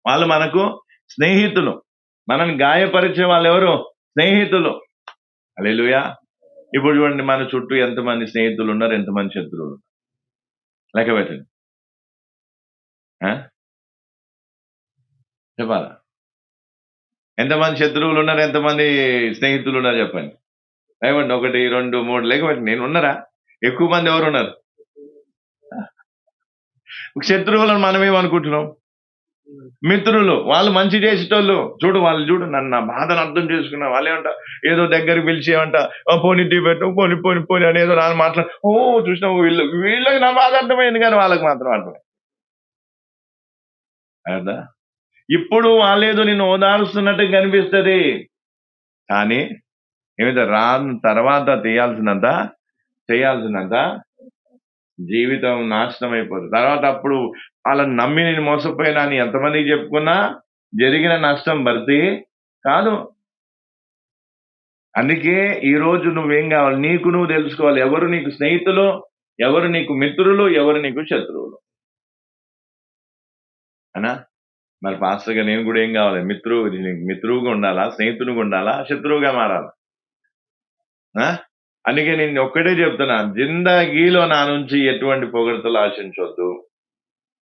వాళ్ళు మనకు స్నేహితులు. మనల్ని గాయపరిచే వాళ్ళు ఎవరు? స్నేహితులు. హల్లెలూయా. ఇప్పుడు చూడండి, మన చుట్టూ ఎంతమంది స్నేహితులు ఉన్నారు, ఎంతమంది శత్రువులు? లెక్క పెట్టండి. చెప్పాలా? ఎంతమంది శత్రువులు ఉన్నారు, ఎంతమంది స్నేహితులు ఉన్నారు చెప్పండి. లేవండి, 1, 2, 3 లేకపోతే నేను ఉన్నారా? ఎక్కువ మంది ఎవరు ఉన్నారు? శత్రువులను మనమేమనుకుంటున్నాం? మిత్రులు. వాళ్ళు మంచి చేసేటోళ్ళు. వాళ్ళు చూడు నన్ను, నా బాధను అర్థం చేసుకున్నా. వాళ్ళేమంట ఏదో దగ్గరికి పిలిచి ఏమంట పోనీ టీ పెట్టు, పోని అని ఏదో నాన్న మాట్లాడు. చూసినావు, వీళ్ళకి నా బాధ అర్థమైంది, కానీ వాళ్ళకి మాత్రం అర్థమైంది. కదా? ఇప్పుడు వాళ్ళేదో నిన్ను ఓదారుస్తున్నట్టు కనిపిస్తుంది, కానీ ఏమైతే రాను తర్వాత చేయాల్సినంత జీవితం నాశనం అయిపోతుంది. తర్వాత అప్పుడు వాళ్ళని నమ్మి నేను మోసపోయినా అని ఎంతమందికి చెప్పుకున్నా జరిగిన నష్టం భర్తీ కాదు. అందుకే ఈరోజు నువ్వేం కావాలి? నువ్వు తెలుసుకోవాలి, ఎవరు నీకు స్నేహితులు, ఎవరు నీకు మిత్రులు, ఎవరు నీకు శత్రువులు అనా. మరి పాస్టర్గా నేను కూడా ఏం కావాలి? మిత్రువుగా ఉండాలా, స్నేహితునిగా ఉండాలా, శత్రువుగా మారాలా? అందుకే నేను ఒక్కటే చెప్తున్నా, జిందగీలో నా నుంచి ఎటువంటి పొగడ్తలు ఆశించవద్దు.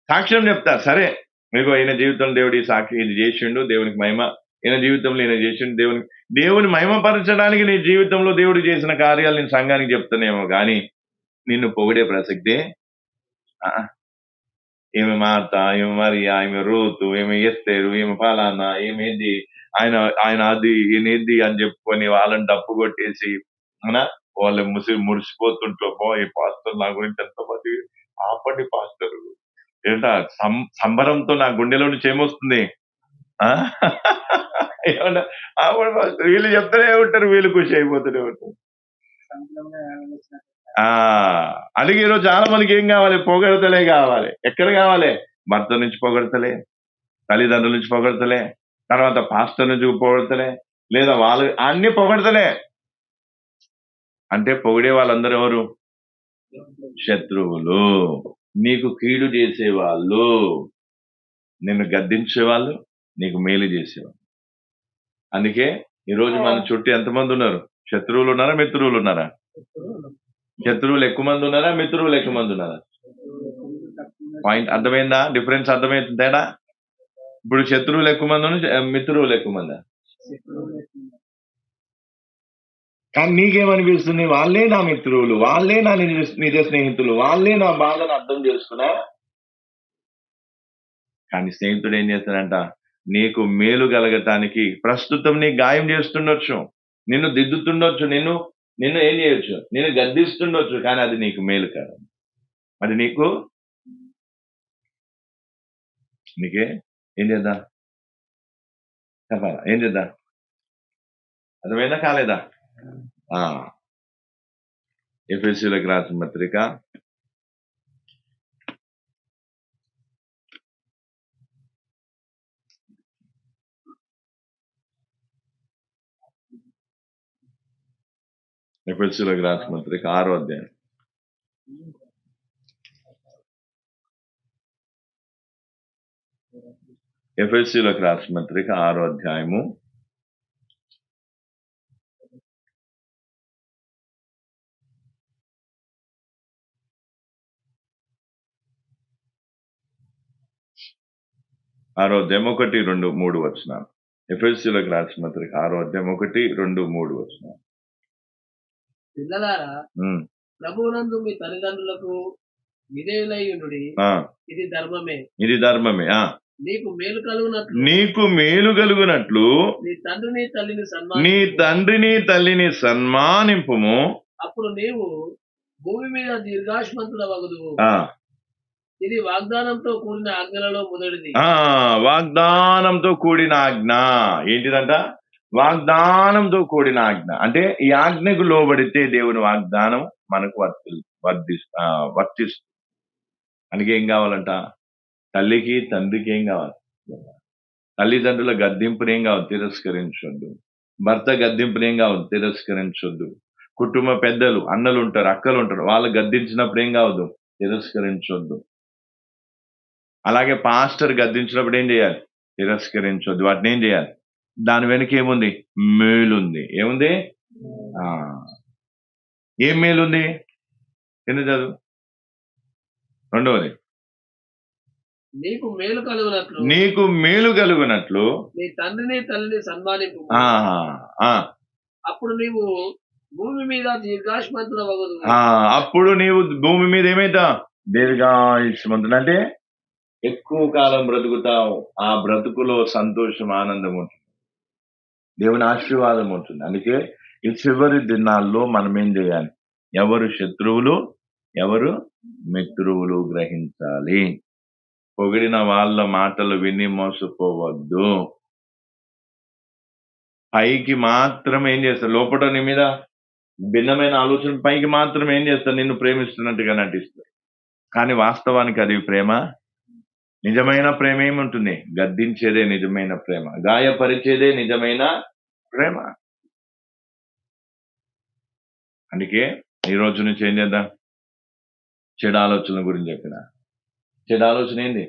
సాక్ష్యం చెప్తా, సరే మీకు ఈయన జీవితంలో దేవుడి సాక్షి ఇది చేసిండు, దేవునికి మహిమ, ఈయన జీవితంలో ఈయన చేసిండు, దేవుని మహిమపరచడానికి నీ జీవితంలో దేవుడు చేసిన కార్యాలు నేను సంఘానికి చెప్తానేమో, కానీ నిన్ను పొగిడే ప్రసక్తే. ఈమె మార్త, ఈమె మరియా, ఈమె రూతు, ఈమె ఎస్తేరు, ఈమె ఫలానా, ఏమేది ఆయన అది ఈయనేది అని చెప్పుకొని వాళ్ళని డప్పు కొట్టేసి వాళ్ళు మురిసిపోతుంటో, ఈ పాస్టర్ నా గురించి ఎంతమంది ఆపండి పాస్టర్ ఏంటా సంబరంతో నా గుండెలో నుంచి ఏమొస్తుంది? ఏమన్నా ఆపండి పాస్టర్, వీళ్ళు చెప్తూనే ఉంటారు, వీళ్ళు ఖుషి అయిపోతూనే ఉంటారు. అలాగే ఈరోజు చాలా మందికి ఏం కావాలి? పొగడతలే కావాలి. ఎక్కడ కావాలి? భర్త నుంచి పొగడతలే, తల్లిదండ్రుల నుంచి పొగడతలే, తర్వాత పాస్టర్ నుంచి పొగడతలే, లేదా వాళ్ళు అన్ని పొగడతలే. అంటే పొగిడే వాళ్ళందరూ ఎవరు? శత్రువులు, నీకు కీడు చేసేవాళ్ళు, నిన్ను గద్దించేవాళ్ళు, నీకు మేలు చేసేవాళ్ళు. అందుకే ఈరోజు మన చుట్టూ ఎంతమంది ఉన్నారు? శత్రువులు ఉన్నారా, మిత్రువులు ఉన్నారా? శత్రువులు ఎక్కువ మంది ఉన్నారా, మిత్రువులు ఎక్కువ మంది ఉన్నారా? పాయింట్ అర్థమైందా? డిఫరెన్స్ అర్థమవుతుంది తేడా? ఇప్పుడు శత్రువులు ఎక్కువ మంది, మిత్రువులు ఎక్కువ మంది. కానీ నీకేమనిపిస్తుంది? వాళ్ళే నా మిత్రువులు, వాళ్ళే నా నిజ స్నేహితులు, వాళ్ళే నా బాధను అర్థం చేసుకున్నా. కానీ స్నేహితుడు ఏం చేస్తాడంట? నీకు మేలు కలగటానికి ప్రస్తుతం నీ గాయం చేస్తుండొచ్చు, నిన్ను దిద్దుతుండొచ్చు, నిన్ను ఏం చేయొచ్చు, నిన్ను గద్దిస్తుండొచ్చు, కానీ అది నీకు మేలు కాదు. అది నీకే ఏం చేద్దా చెప్పాలా? ఏం చేద్దా? అర్థమైందా కాలేదా? ఎఫెసీయులకు రాసిన పత్రిక ఎఫెసీయులకు రాసిన పత్రిక 6వ అధ్యాయం. ఎఫెసీయులకు రాసిన పత్రిక 6వ అధ్యాయము 1, 2, 3 వచనాలు. ఎఫెసీయులకు రాసిన పత్రిక 6వ అధ్యాయం 1, 2, 3 వచనాలు. పిల్లలారా, ప్రభువునందు మీ తల్లిదండ్రులకు విధేయులైయుండుడి, ఇది ధర్మమే. నీకు మేలు కలుగునట్లు నీ తండ్రిని తల్లిని సన్మానింపుము, అప్పుడు నీవు భూమి మీద దీర్ఘాయుష్మంతుడవగుదువు. ఇది వాగ్దానంతో కూడిన ఆజ్ఞలలో మొదటిది. వాగ్దానంతో కూడిన ఆజ్ఞ ఏంటిదంట? వాగ్దానంతో కూడిన ఆజ్ఞ. అంటే ఈ ఆజ్ఞకు లోబడితే దేవుని వాగ్దానం మనకు వర్తిస్తుంది. అందుకే ఏం కావాలంట? తల్లికి తండ్రికి ఏం కావాలి? తల్లిదండ్రుల గద్దింపుని ఏం కావాలి? తిరస్కరించొద్దు. భర్త గద్దింపుని ఏం కావాలి? తిరస్కరించొద్దు. కుటుంబ పెద్దలు, అన్నలు ఉంటారు, అక్కలు ఉంటారు, వాళ్ళు గద్దించినప్పుడు ఏం కావద్దు? తిరస్కరించొద్దు. అలాగే పాస్టర్ గద్దించినప్పుడు ఏం చేయాలి? తిరస్కరించొద్దు. వాటిని ఏం చేయాలి? దాని వెనుక ఏముంది? మేలుంది. ఏముంది? ఏం మేలుంది? కింద చదువు. రెండవది, నీకు మేలు కలుగునట్లు నీ తండ్రిని తల్లిని సన్మానింపు, అప్పుడు నీవు భూమి మీద దీర్ఘాయుష్మంతుడవగుదువు. అప్పుడు నీవు భూమి మీద ఏమైతా? దీర్ఘాయుష్మంతుడు. అంటే ఎక్కువ కాలం బ్రతుకుతావు. ఆ బ్రతుకులో సంతోషం, ఆనందం ఉంటుంది, దేవుని ఆశీర్వాదం ఉంటుంది. అందుకే ఈ చివరి దినాల్లో మనం ఏం చేయాలి? ఎవరు శత్రువులు, ఎవరు మిత్రువులు గ్రహించాలి. పొగిడిన వాళ్ళ మాటలు విని మోసపోవద్దు. పైకి మాత్రం ఏం చేస్తారు? లోపల నీ మీద భిన్నమైన ఆలోచన, పైకి మాత్రం ఏం చేస్తారు? నిన్ను ప్రేమిస్తున్నట్టుగా నటిస్తారు. కానీ వాస్తవానికి అది ప్రేమ. నిజమైన ప్రేమ ఏముంటుంది? గద్దించేదే నిజమైన ప్రేమ, గాయపరిచేదే నిజమైన ప్రేమ. అందుకే ఈ రోజు నుంచి ఏం చేద్దాం? చెడు ఆలోచనల గురించి చెప్పిన. చెడు ఆలోచన ఏంది?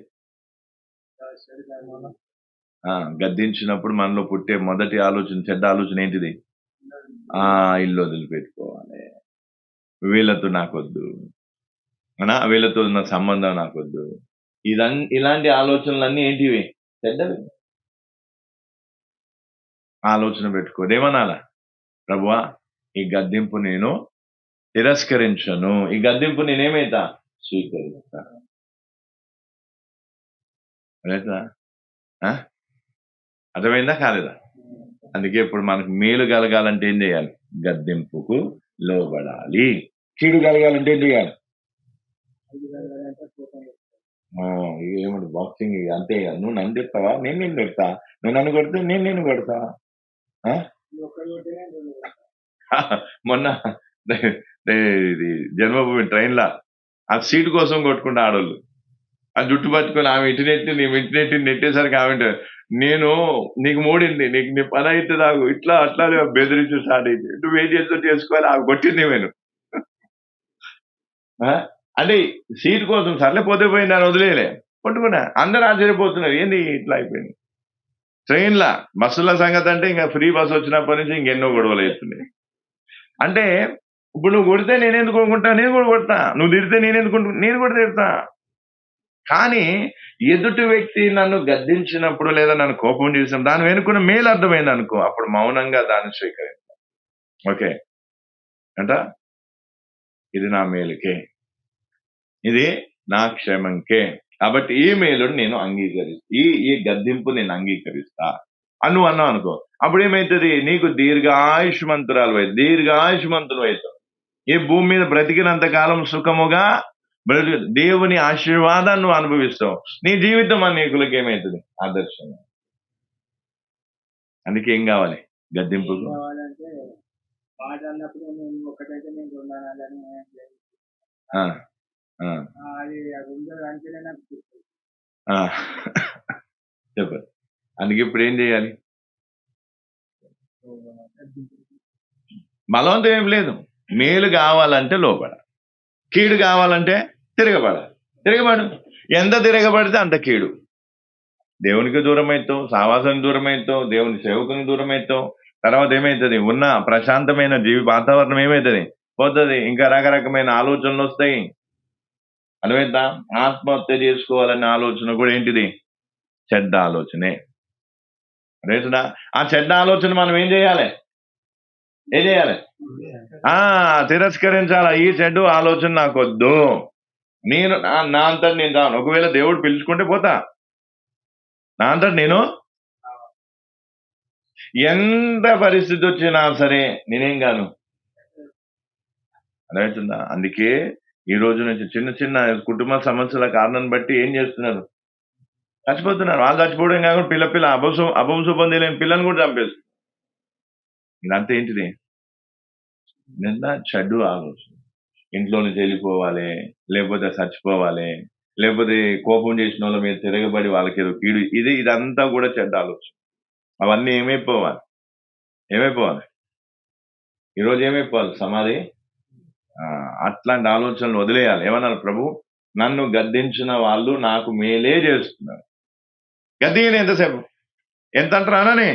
గద్దించినప్పుడు మనలో పుట్టే మొదటి ఆలోచన, చెడ్డ ఆలోచన ఏంటిది? ఇల్లు వదిలిపెట్టుకోవాలి, వీళ్ళతో నాకొద్దు, వీళ్ళతో ఉన్న సంబంధం నాకొద్దు. ఇలాంటి ఆలోచనలన్నీ ఏంటివి? చెడ్డవి. ఆలోచన పెట్టుకోదేమనాలా? ప్రభువా, ఈ గద్దింపు నేను తిరస్కరించను, ఈ గద్దింపు నేనేమైతా? స్వీకరిస్తా. అర్థమైందా కాలేదా? అందుకే ఇప్పుడు మనకు మేలు కలగాలంటే ఏం చేయాలి? గద్దింపుకు లోబడాలి. కీడు కలగాలంటే ఏం చేయాలి? ఏమిటి బాక్సింగ్? అంతే. నువ్వు నన్ను తిడతావా? నేను నిన్ను కొడతా. నువ్వు నన్ను కొడితే నేను నిన్ను కొడతా. మొన్న ఇది జన్మభూమి ట్రైన్లా ఆ సీటు కోసం కొట్టుకుంటా ఆడోళ్ళు. ఆ జుట్టు పట్టుకొని ఆమె ఇటు నెట్టేసరికి ఆమె నేను నీకు మూడింది, నీకు నీ పని అయితే నాకు ఇట్లా అట్లా బెదిరించి స్టార్ట్ అయింది. నువ్వు ఏం చేస్తూ చేసుకోవాలి, ఆమె కొట్టింది నేను. అంటే సీటు కోసం సర్లే పోతే పోయింది అని వదిలేలే, కొట్టుకున్నా. అందరూ ఆశ్చర్యపోతున్నారు, ఏంది ఇట్లా అయిపోయింది. ట్రైన్లా, బస్సుల సంగతి అంటే ఇంకా ఫ్రీ బస్సు వచ్చినప్పటి నుంచి ఇంకెన్నో గొడవలు అవుతున్నాయి. అంటే ఇప్పుడు నువ్వు కొడితే నేనెందుకు కొనుక్కుంటా? నేను కూడా కొడతా. నువ్వు తిడితే నేను కూడా తిడతా. కానీ ఎదుటి వ్యక్తి నన్ను గద్దించినప్పుడు లేదా నన్ను కోపం చేసినప్పుడు దాని వెనుకున్న మేలు అర్థమైంది అనుకో, అప్పుడు మౌనంగా దాన్ని స్వీకరిస్తాను. ఓకే అంట, ఇది నా మేలుకే, ఇది నా క్షేమంకే, కాబట్టి ఈ మేలుని నేను ఈ గద్దింపు నేను అంగీకరిస్తా అని నువ్వు అన్నావు అనుకో, అప్పుడు ఏమైతుంది, నీకు దీర్ఘాయుష్మంతులు అవుతావు. ఈ భూమి మీద బ్రతికినంత కాలం సుఖముగా దేవుని ఆశీర్వాదాన్ని నువ్వు అనుభవిస్తావు. నీ జీవితం అనేకులకు ఏమవుతుంది, ఆదర్శంగా. అందుకే ఏం కావాలి, గద్దింపు కావాలంటే మాట అన్నప్పుడు నేను ఒకటైతే నేను రెండు అనాలని అది ఉండదు అంటేనే నాకు చెప్పండి. అందుకే ఇప్పుడు ఏం చేయాలి, బలవంతం ఏం లేదు. మేలు కావాలంటే లోపడ, కీడు కావాలంటే తిరగబడు. ఎంత తిరగబడితే అంత కీడు. దేవునికి దూరం అవుతావు, సావాసానికి దూరం అవుతావు, దేవుని సేవకునికి దూరం అవుతావు. తర్వాత ఏమవుతుంది, ఉన్న ప్రశాంతమైన వాతావరణం ఏమవుతుంది, పోతుంది. ఇంకా రకరకమైన ఆలోచనలు వస్తాయి. అర్థమైందా? ఆత్మహత్య చేసుకోవాలనే ఆలోచన కూడా ఏంటిది, చెడ్డ ఆలోచనే. రైతుడా, ఆ చెడ్డ ఆలోచన మనం ఏం చేయాలి, తిరస్కరించాలా. ఈ చెడ్డ ఆలోచన నాకు వద్దు, నేను నా అంతటి నేను రాను. ఒకవేళ దేవుడు పిలుచుకుంటే పోతా, నా అంతటి నేను ఎంత పరిస్థితి వచ్చినా సరే నేనేం గాను. అర్థమవుతుందా? అందుకే ఈ రోజు నుంచి చిన్న చిన్న కుటుంబ సమస్యల కారణం బట్టి ఏం చేస్తున్నారు, చచ్చిపోతున్నారు. వాళ్ళు చచ్చిపోవడం కాకుండా పిల్ల అభంశుభం తెలియని పిల్లల్ని కూడా చంపేస్తారు. ఇదంతా ఏంటిది, నిన్న చెడు ఆలోచన. ఇంట్లో నుంచి వెళ్ళిపోవాలి, లేకపోతే చచ్చిపోవాలి, లేకపోతే కోపం చేసిన వాళ్ళ మీద తిరగబడి వాళ్ళకి ఏదో కీడు, ఇదంతా కూడా చెడ్డ ఆలోచన. అవన్నీ ఏమైపోవాలి, ఈరోజు ఏమైపోవాలి, సమాధి. అట్లాంటి ఆలోచనలు వదిలేయాలి. ఏమన్నారు ప్రభు, నన్ను గద్దించిన వాళ్ళు నాకు మేలే చేస్తున్నారు. గద్దిని ఎంతసేపు, ఎంత అంటారానని.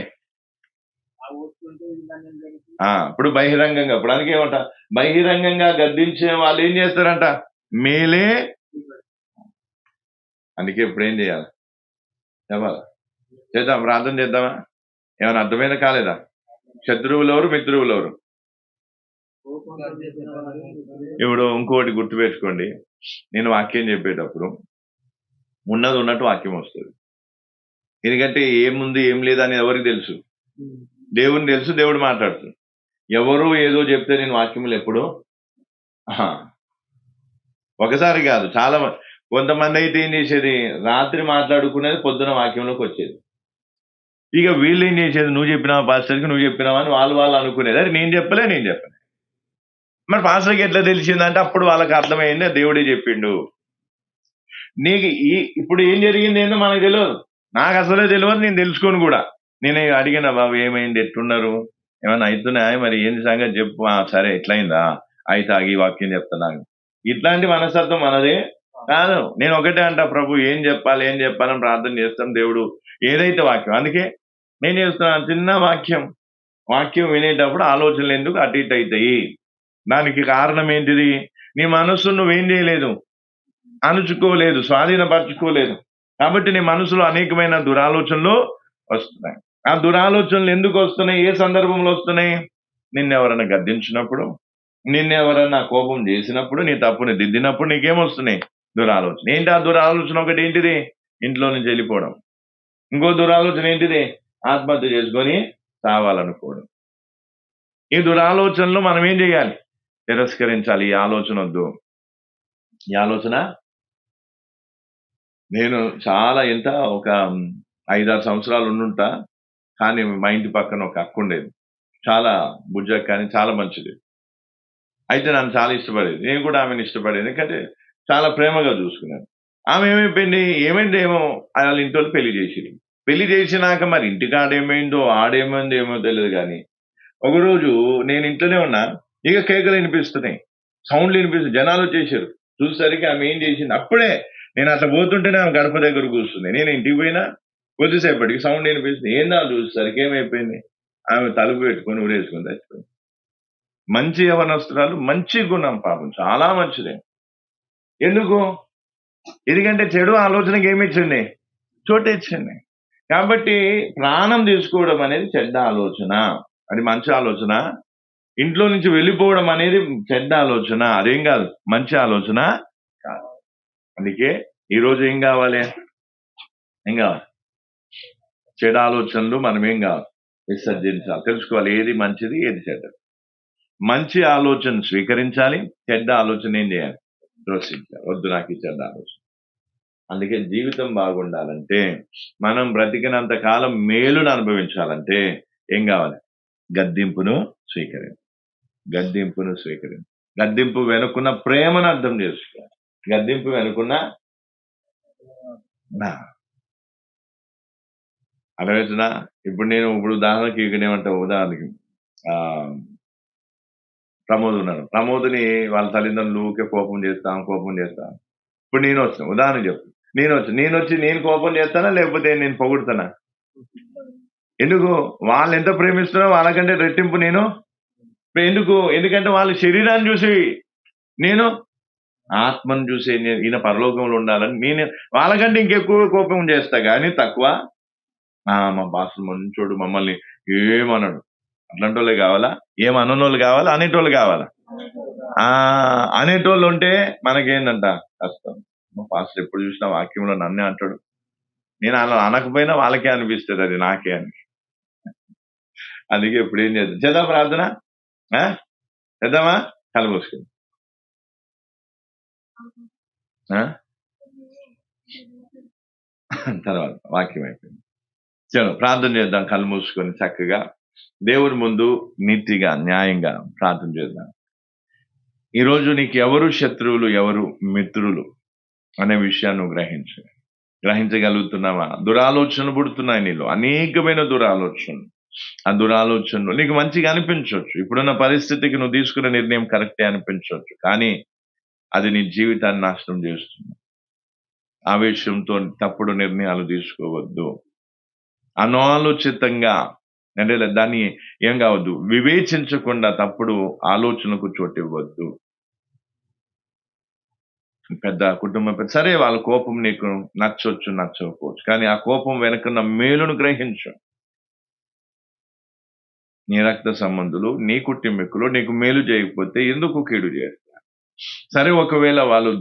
ఇప్పుడు బహిరంగంగా, ఇప్పుడు అందుకే ఏమంట, బహిరంగంగా గద్దించే వాళ్ళు ఏం చేస్తారంట, మేలే. అందుకే ఇప్పుడు ఏం చేయాలి, చెప్పాలా, చేద్దాం, ప్రార్థన చేద్దామా? ఏమైనా అర్థమైన కాలేదా? శత్రువులు ఎవరు, మిత్రువులు ఎవరు? ఇప్పుడు ఇంకోటి గుర్తుపెట్టుకోండి, నేను వాక్యం చెప్పేటప్పుడు ఉన్నది ఉన్నట్టు వాక్యం వస్తుంది. ఎందుకంటే ఏముంది ఏం లేదని ఎవరికి తెలుసు, దేవుని తెలుసు, దేవుడు మాట్లాడుతుంది. ఎవరు ఏదో చెప్తే నేను వాక్యములు ఎప్పుడు ఒకసారి కాదు, చాలా కొంతమంది అయితే ఏం చేసేది, రాత్రి మాట్లాడుకునేది పొద్దున వాక్యంలోకి వచ్చేది. ఇక వీళ్ళు ఏం చేసేది, నువ్వు చెప్పినావా పాస్టర్కి, నువ్వు చెప్పినావా అని వాళ్ళు అనుకునేది. అది నేను చెప్పలే. మరి పాస్టర్కి ఎట్లా తెలిసిందంటే అప్పుడు వాళ్ళకి అర్థమైంది, దేవుడే చెప్పిండు. నీకు ఇప్పుడు ఏం జరిగింది ఏందో మనకు తెలియదు, నాకు అసలే తెలియదు, నేను తెలుసుకోను కూడా. నేను అడిగిన, బాబు ఏమైంది, ఎట్లున్నారు, ఏమైనా అవుతున్నాయా, మరి ఏంది సంగతి చెప్పు. సరే ఎట్లయిందా, అయితే ఆగి వాక్యం చెప్తున్నాను. ఇట్లాంటి మనస్తత్వం మనదే కాదు. నేను ఒకటే అంటా, ప్రభు ఏం చెప్పాలని ప్రార్థన చేస్తాం, దేవుడు ఏదైతే వాక్యం. అందుకే నేను చేస్తున్నాను చిన్న వాక్యం వినేటప్పుడు ఆలోచనలు ఎందుకు అటు ఇటు అవుతాయి. దానికి కారణం ఏంటిది, నీ మనస్సు నువ్వేం చేయలేదు, అణుచుకోలేదు, స్వాధీనపరచుకోలేదు. కాబట్టి నీ మనసులో అనేకమైన దురాలోచనలు వస్తున్నాయి. ఆ దురాలోచనలు ఎందుకు వస్తున్నాయి, ఏ సందర్భంలో వస్తున్నాయి? నిన్నెవరన్నా గద్దించినప్పుడు, నిన్నెవరన్నా కోపం చేసినప్పుడు, నీ తప్పుని దిద్దినప్పుడు నీకేమొస్తున్నాయి, దురాలోచన. ఏంటి ఆ దురాలోచన? ఒకటి ఏంటిది, ఇంట్లో నుంచి వెళ్ళిపోవడం. ఇంకో దురాలోచన ఏంటిది, ఆత్మహత్య చేసుకొని చావాలనుకోవడం. ఈ దురాలోచనలు మనం ఏం చేయాలి, తిరస్కరించాలి. ఈ ఆలోచన వద్దు. ఈ ఆలోచన, నేను చాలా ఒక 5-6 సంవత్సరాలు ఉండుంటా, కానీ మా ఇంటి పక్కన ఒక అక్క ఉండేది, చాలా బుజ్జక్క, కానీ చాలా మంచిది. అయితే నన్ను చాలా ఇష్టపడేది, నేను కూడా ఆమెను ఇష్టపడేది. ఎందుకంటే చాలా ప్రేమగా చూసుకున్నాను. ఆమె ఏమైందేమో వాళ్ళ ఇంట్లో పెళ్లి చేసినాక మరి ఇంటికాడ ఏమైందో ఏమో తెలియదు. కానీ ఒకరోజు నేను ఇంట్లోనే ఉన్నా, ఇక కేకలు వినిపిస్తున్నాయి, సౌండ్లు వినిపిస్తున్నాయి, జనాలు వచ్చేసారు. చూసేసరికి ఆమె ఏం చేసింది, అప్పుడే నేను అట్లా పోతుంటేనే ఆమె గడప దగ్గర కూర్చుంది. నేను ఇంటికి పోయినా కొద్దిసేపటికి సౌండ్ వినిపిస్తుంది. ఏందా చూసేసరికి ఏమైపోయింది, ఆమె తలుపు పెట్టుకొని ఊరేసుకొని చచ్చిపోయింది. మంచి యవనస్తురాలు, మంచి గుణం, పాపం చాలా మంచిదే. ఎందుకు, ఎందుకంటే చెడు ఆలోచనకి ఏమి ఇచ్చింది? చోటు ఇచ్చింది. కాబట్టి ప్రాణం తీసుకోవడం అనేది చెడ్డ ఆలోచన, అది మంచి ఆలోచన. ఇంట్లో నుంచి వెళ్ళిపోవడం అనేది చెడ్డ ఆలోచన, అదేం కాదు, మంచి ఆలోచన కాదు. అందుకే ఈరోజు ఏం కావాలి? చెడు ఆలోచనలు మనం ఏం కావాలి? విసర్జించాలి, తెలుసుకోవాలి ఏది మంచిది ఏది చెడ్డది. మంచి ఆలోచన స్వీకరించాలి, చెడ్డ ఆలోచన ఏం చేయాలి? త్రోసించాలి. వద్దు నాకు ఈ చెడ్డ ఆలోచన. అందుకే జీవితం బాగుండాలంటే, మనం బ్రతికినంత కాలం మేలును అనుభవించాలంటే ఏం కావాలి? గద్దింపును స్వీకరించాలి. గద్దింపు వెనుకున్న ప్రేమను అర్థం చేసుకోవాలి. గద్దింపు వెనుకున్న అర్థమవుతుందా? ఇప్పుడు ఉదాహరణకి ఉదాహరణకి ప్రమోద్ ఉన్నాడు. ప్రమోద్ని వాళ్ళ తల్లిదండ్రులు ఊరికే కోపం చేస్తాం. ఇప్పుడు నేను వచ్చాను, ఉదాహరణ చెప్పు. నేను కోపం చేస్తానా లేకపోతే నేను పొగుడుతానా? ఎందుకు? వాళ్ళు ఎంత ప్రేమిస్తున్నారో వాళ్ళకంటే రెట్టింపు నేను ఎందుకంటే వాళ్ళ శరీరాన్ని చూసి, నేను ఆత్మను చూసి ఈయన పరలోకంలో ఉండాలని నేను వాళ్ళకంటే ఇంకెక్కువ కోపం చేస్తా, కానీ తక్కువ మా బాస్ మంచోడు, మమ్మల్ని ఏమన్నాడు, అట్లాంటి వాళ్ళే కావాలా? ఏమన్నోళ్ళు కావాలా? అనేటోళ్ళు కావాలా? అనేటోళ్ళు ఉంటే మనకేందంట కష్టం. పాస్టర్ ఎప్పుడు చూసినా వాక్యంలో నన్నే అంటాడు, నేను అలా అనకపోయినా వాళ్ళకే అనిపిస్తుంది అది నాకే అని. అందుకే ఇప్పుడు ఏం చేద్దాం ప్రార్థన చేద్దామా? కళ్ళు మూసుకుని తర్వాత వాక్యం అయిపోయింది. చలో ప్రార్థన చేద్దాం. కళ్ళు మూసుకొని చక్కగా దేవుడి ముందు నీతిగా న్యాయంగా ప్రార్థన చేద్దాం. ఈరోజు నీకు ఎవరు శత్రువులు ఎవరు మిత్రులు అనే విషయాన్ని గ్రహించగలుగుతున్నావా? దురాలోచనలు పుడుతున్నాయి నీలో, అనేకమైన దురాలోచనలు. ఆ దురాలోచనలు నీకు మంచిగా అనిపించవచ్చు, ఇప్పుడున్న పరిస్థితికి నువ్వు తీసుకున్న నిర్ణయం కరెక్టే అనిపించవచ్చు, కానీ అది నీ జీవితాన్ని నాశనం చేస్తుంది. ఆవేశంతో తప్పుడు నిర్ణయాలు తీసుకోవద్దు. అనాలోచితంగా అంటే దాన్ని ఏం కావద్దు, వివేచించకుండా తప్పుడు ఆలోచనకు చోటు ఇవ్వద్దు. పెద్ద కుటుంబం సరే, వాళ్ళ కోపం నీకు నచ్చకపోవచ్చు, కానీ ఆ కోపం వెనుకన్న మేలును గ్రహించు. నీ రక్త సంబంధులు, నీ కుటుంబీకులు నీకు మేలు చేయకపోతే ఎందుకు కీడు చేస్తారు? సరే, ఒకవేళ వాళ్ళు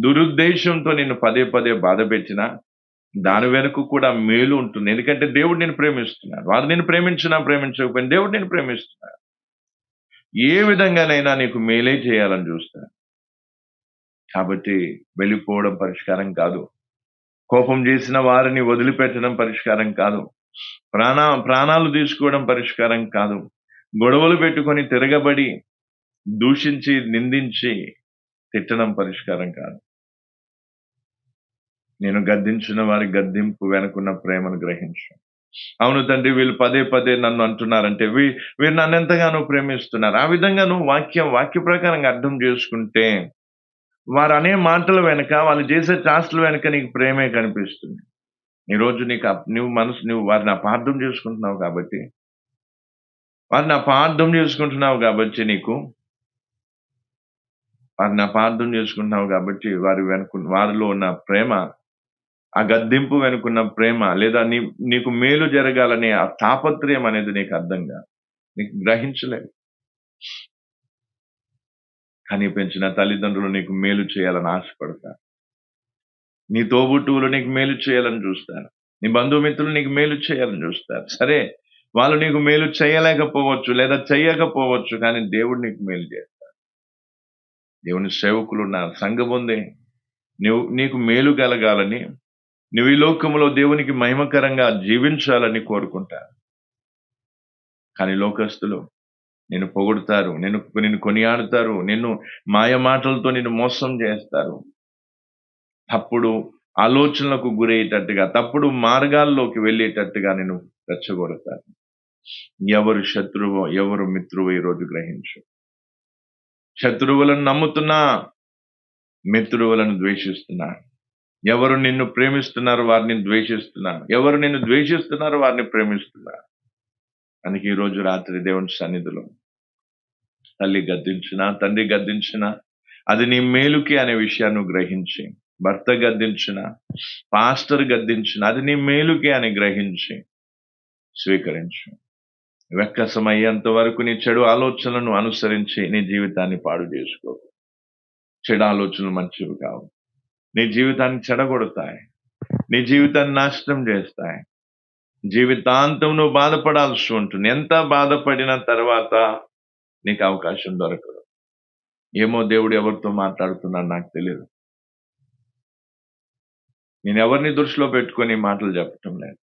దురుద్దేశంతో నిన్ను పదే పదే బాధ పెట్టినా దాని వెనుక కూడా మేలు ఉంటుంది. ఎందుకంటే దేవుడు నిన్ను ప్రేమిస్తున్నాడు. వారు నిన్ను ప్రేమించకపోయినా దేవుడు నిన్ను ప్రేమిస్తున్నాడు. ఏ విధంగానైనా నీకు మేలే చేయాలని చూస్తాడు. కాబట్టి వెళ్ళిపోవడం పరిష్కారం కాదు. కోపం చేసిన వారిని వదిలిపెట్టడం పరిష్కారం కాదు. ప్రాణాలు తీసుకోవడం పరిష్కారం కాదు. గొడవలు పెట్టుకొని తిరగబడి దూషించి నిందించి తిట్టడం పరిష్కారం కాదు. నేను గద్దించిన వారి గద్దింపు వెనుకున్న ప్రేమను గ్రహించు. అవును తండ్రి, వీళ్ళు పదే పదే నన్ను అంటున్నారంటే వీరు నన్ను ఎంతగానో ప్రేమిస్తున్నారు. ఆ విధంగా నువ్వు వాక్య ప్రకారంగా అర్థం చేసుకుంటే వారు అనే మాటల వెనక, వాళ్ళు చేసే చేష్టల వెనక నీకు ప్రేమే కనిపిస్తుంది. ఈరోజు నువ్వు వారిని అపార్థం చేసుకుంటున్నావు కాబట్టి వారిలో ఉన్న ప్రేమ, ఆ గద్దింపు వెనుకున్న ప్రేమ, లేదా నీకు మేలు జరగాలనే ఆ తాపత్రయం అనేది నీకు అర్థంగా నీకు గ్రహించలేదు. కానీ పెంచిన తల్లిదండ్రులు నీకు మేలు చేయాలని ఆశపడతారు. నీ తోబుట్టువులు నీకు మేలు చేయాలని చూస్తారు. నీ బంధుమిత్రులు నీకు మేలు చేయాలని చూస్తారు. సరే, వాళ్ళు నీకు మేలు చేయలేకపోవచ్చు లేదా చెయ్యకపోవచ్చు, కానీ దేవుడు నీకు మేలు చేస్తాడు. దేవుని సేవకులు ఉన్నారు, సంఘం ఉంది. నీకు మేలు కలగాలని, నువ్వు ఈ లోకంలో దేవునికి మహిమకరంగా జీవించాలని కోరుకుంటారు. కానీ లోకస్తులు నిన్ను పొగుడుతారు, నిన్ను కొనియాడుతారు, నిన్ను మాయ మాటలతో నిన్ను మోసం చేస్తారు. తప్పుడు ఆలోచనలకు గురయ్యేటట్టుగా, తప్పుడు మార్గాల్లోకి వెళ్ళేటట్టుగా నిన్ను రెచ్చగొడతారు. ఎవరు శత్రువో ఎవరు మిత్రువో ఈరోజు గ్రహించు. శత్రువులను నమ్ముతున్నా, మిత్రువులను ద్వేషిస్తున్నా. ఎవరు నిన్ను ప్రేమిస్తున్నారు వారిని ద్వేషిస్తున్నారు, ఎవరు నిన్ను ద్వేషిస్తున్నారు వారిని ప్రేమిస్తున్నారు. అందుకే ఈరోజు రాత్రి దేవుని సన్నిధిలో తల్లి గద్దించినా తండ్రి గద్దించినా అది నీ మేలుకి అనే విషయాన్ని గ్రహించి భర్త గద్దించిన, పాస్టర్ గద్దించిన, అది నీ మేలుకే అని గ్రహించి స్వీకరించు. వెక్కసమయ్యేంత వరకు నీ చెడు ఆలోచనలను అనుసరించి నీ జీవితాన్ని పాడు చేసుకో. చెడు ఆలోచనలు మంచివి కావు. నీ జీవితాన్ని చెడగొడతాయి, నీ జీవితాన్ని నాశనం చేస్తాయి. జీవితాంతం నువ్వు బాధపడాల్సి ఉంటుంది. ఎంత బాధపడిన తర్వాత నీకు అవకాశం దొరకదు. ఏమో దేవుడు ఎవరితో మాట్లాడుతున్నాడు నాకు తెలియదు. నేను ఎవరిని దృష్టిలో పెట్టుకొని మాటలు చెప్పటం లేదు.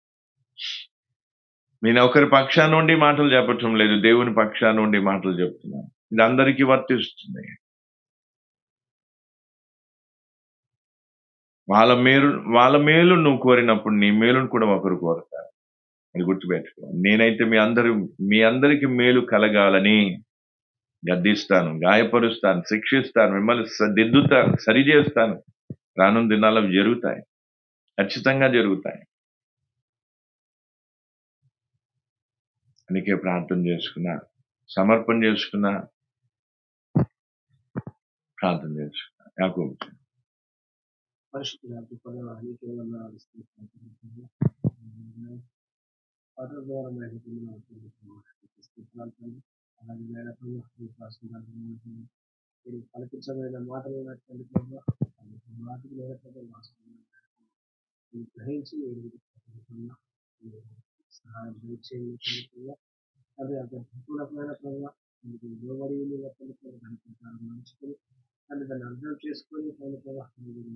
నేను ఒకరి పక్షా నుండి మాటలు చెప్పటం లేదు, దేవుని పక్షా నుండి మాటలు చెప్తున్నాను. ఇది అందరికీ వర్తిస్తుంది. వాళ్ళ మేలు నువ్వు కోరినప్పుడు నీ మేలును కూడా ఒకరు కోరుతారు. అది గుర్తుపెట్టుకో. నేనైతే మీ అందరికీ మేలు కలగాలని గద్దిస్తాను, గాయపరుస్తాను, శిక్షిస్తాను, మిమ్మల్ని దిద్దుతాను, సరిచేస్తాను. రానున్న దినాలు జరుగుతాయి, ఖచ్చితంగా జరుగుతాయి. అందుకే ప్రార్థన చేసుకున్నా, సమర్పణ చేసుకున్నా, ప్రార్థన చేసుకున్నా. యాకోబు పలికించమైన మాటలు గ్రహించి సహాయం చేయాలి. అది అంత అనుకూలమైన లోబడి మంచుకొని దాన్ని అర్థం చేసుకొని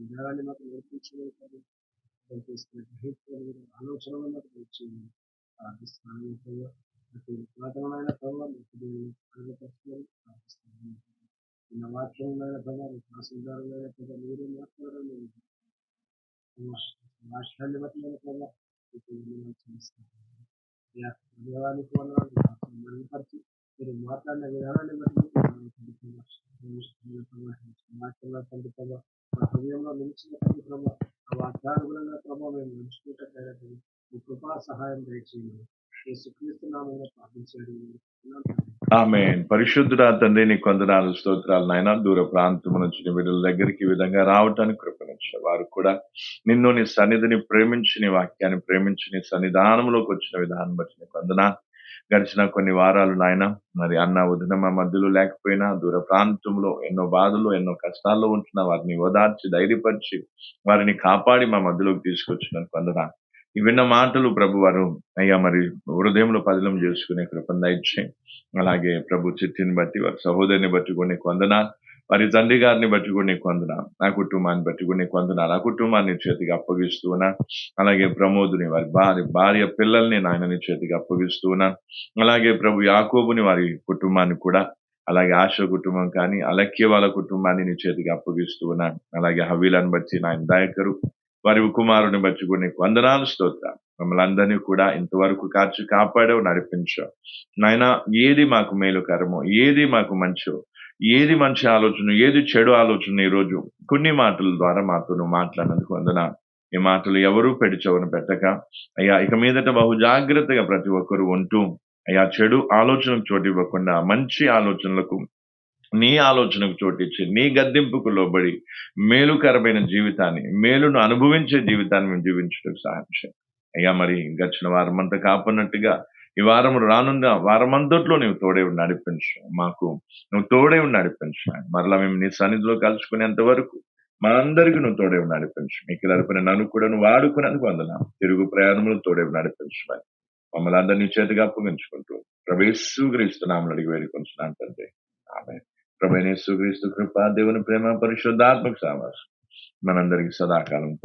విధానాన్ని మాకు నేర్పించుకుని తీసుకుని ఆలోచనలు మాకు తెచ్చింది. పురాతనమైన ప్రభావం వాక్యమైన ప్రభావం ఆశీర్వాదమైన ప్రభావం మీరు మాట్లాడాలి. రాష్ట్రాన్ని బట్టి ప్రభావం దేవానికి మరుగుపరిచి మీరు మాట్లాడిన విధానాన్ని బట్టి హృదయంలో నిలిచిన ప్రభావ ఆ వాగ్దానుగుణంగా ప్రభావం మేము నడుచుకుంటే మీ కృపా సహాయం దయచేయండి. యేసుక్రీస్తు నామములో ప్రార్థించాడు. ఆమేన్. పరిశుద్ధుడా తండ్రి, నీ కొందనాలు స్తోత్రాలు నాయన. దూర ప్రాంతం నుంచి నీ బిడ్డల దగ్గరికి ఈ విధంగా రావటానికి కృపనిచ్చారు. వారు కూడా నిన్ను, నీ సన్నిధిని ప్రేమించి, నీ వాక్యాన్ని ప్రేమించి, నీ సన్నిధానంలోకి వచ్చిన విధానం బట్టి నీ కొందనాలు. గడిచిన కొన్ని వారాలు నాయన, మరి అన్న వదిన మా మధ్యలో లేకపోయినా దూర ప్రాంతంలో ఎన్నో బాధలు, ఎన్నో కష్టాల్లో ఉంటున్న వారిని ఓదార్చి, ధైర్యపరిచి, వారిని కాపాడి మా మధ్యలోకి తీసుకొచ్చిన కొందనాలు. ఈ విన్న మాటలు ప్రభు వారు అయ్యా మరి హృదయంలో పదిలం చేసుకునే కృపను దయచేయండి. అలాగే ప్రభు చిట్టిని బట్టి, వారి సహోదరిని బట్టి కొన్ని కొందనాలు, వారి తండ్రి గారిని బట్టి కూడా నీకు వందనాలు, నా కుటుంబాన్ని బట్టి కూడా నీకు వందనాలు. ఆ కుటుంబాన్ని నీ చేతికి అప్పగిస్తూ ఉన్నా. అలాగే ప్రమోదుని, వారి భార్య పిల్లల్ని నాయన నీ చేతికి అప్పగిస్తూ ఉన్నా. అలాగే ప్రభు యాకోబుని, వారి కుటుంబాన్ని కూడా, అలాగే ఆశ కుటుంబం కానీ, అలక్య వాళ్ళ కుటుంబాన్ని నీ చేతికి అప్పగిస్తూ ఉన్నాను. అలాగే హవీలను బట్టి నాయన దయకరు, వారి కుమారుని బట్టి కూడా నీకు వందనాలు, స్తోత్రాలు. మమ్మల్ని అందరినీ కూడా ఇంతవరకు కాచి కాపాడావు, నడిపించావు నాయన. ఏది మాకు మేలుకరమో, ఏది మాకు మంచో, ఏది మంచి ఆలోచన, ఏది చెడు ఆలోచన, ఈరోజు కొన్ని మాటల ద్వారా మాతో నువ్వు మాట్లాడినందుకు వందనాలు. ఈ మాటలు ఎవరూ పెడిచవను పెట్టక అయ్యా, ఇక మీదట బహు జాగ్రత్తగా ప్రతి ఒక్కరూ ఉంటూ అయ్యా, చెడు ఆలోచనకు చోటు ఇవ్వకుండా మంచి ఆలోచనలకు, నీ ఆలోచనకు చోటిచ్చి, నీ గద్దింపుకు లోబడి మేలుకరమైన జీవితాన్ని, మేలును అనుభవించే జీవితాన్ని మేము జీవించడానికి సహాయం చేయండి అయ్యా. మరి గడిచిన వారం అంతా కాపాడినట్టుగా ఈ వారం రానున్న వారమంతట్లో నువ్వు తోడే ఉండి నడిపించు, మాకు నువ్వు తోడే ఉండి నడిపించు. మరలా మేము నీ సన్నిధిలో కలుసుకునేంత వరకు మనందరికీ నువ్వు తోడే ఉండి నడిపించు. మీకు నడిపిన నన్ను కూడా నువ్వు వాడుకునేందుకు వందనాలు. తిరుగు ప్రయాణములు తోడే ఉండి నడిపించమని మమ్మల్ని అందరినీ చేతిగా అప్పగించుకుంటూ యేసుక్రీస్తునామములో అడిగి వేడుకొంచున్నాను తండ్రి, ఆమేన్. యేసుక్రీస్తు కృప, దేవుని ప్రేమ, పరిశుద్ధాత్మక సహవాసం మనందరికీ సదాకాలం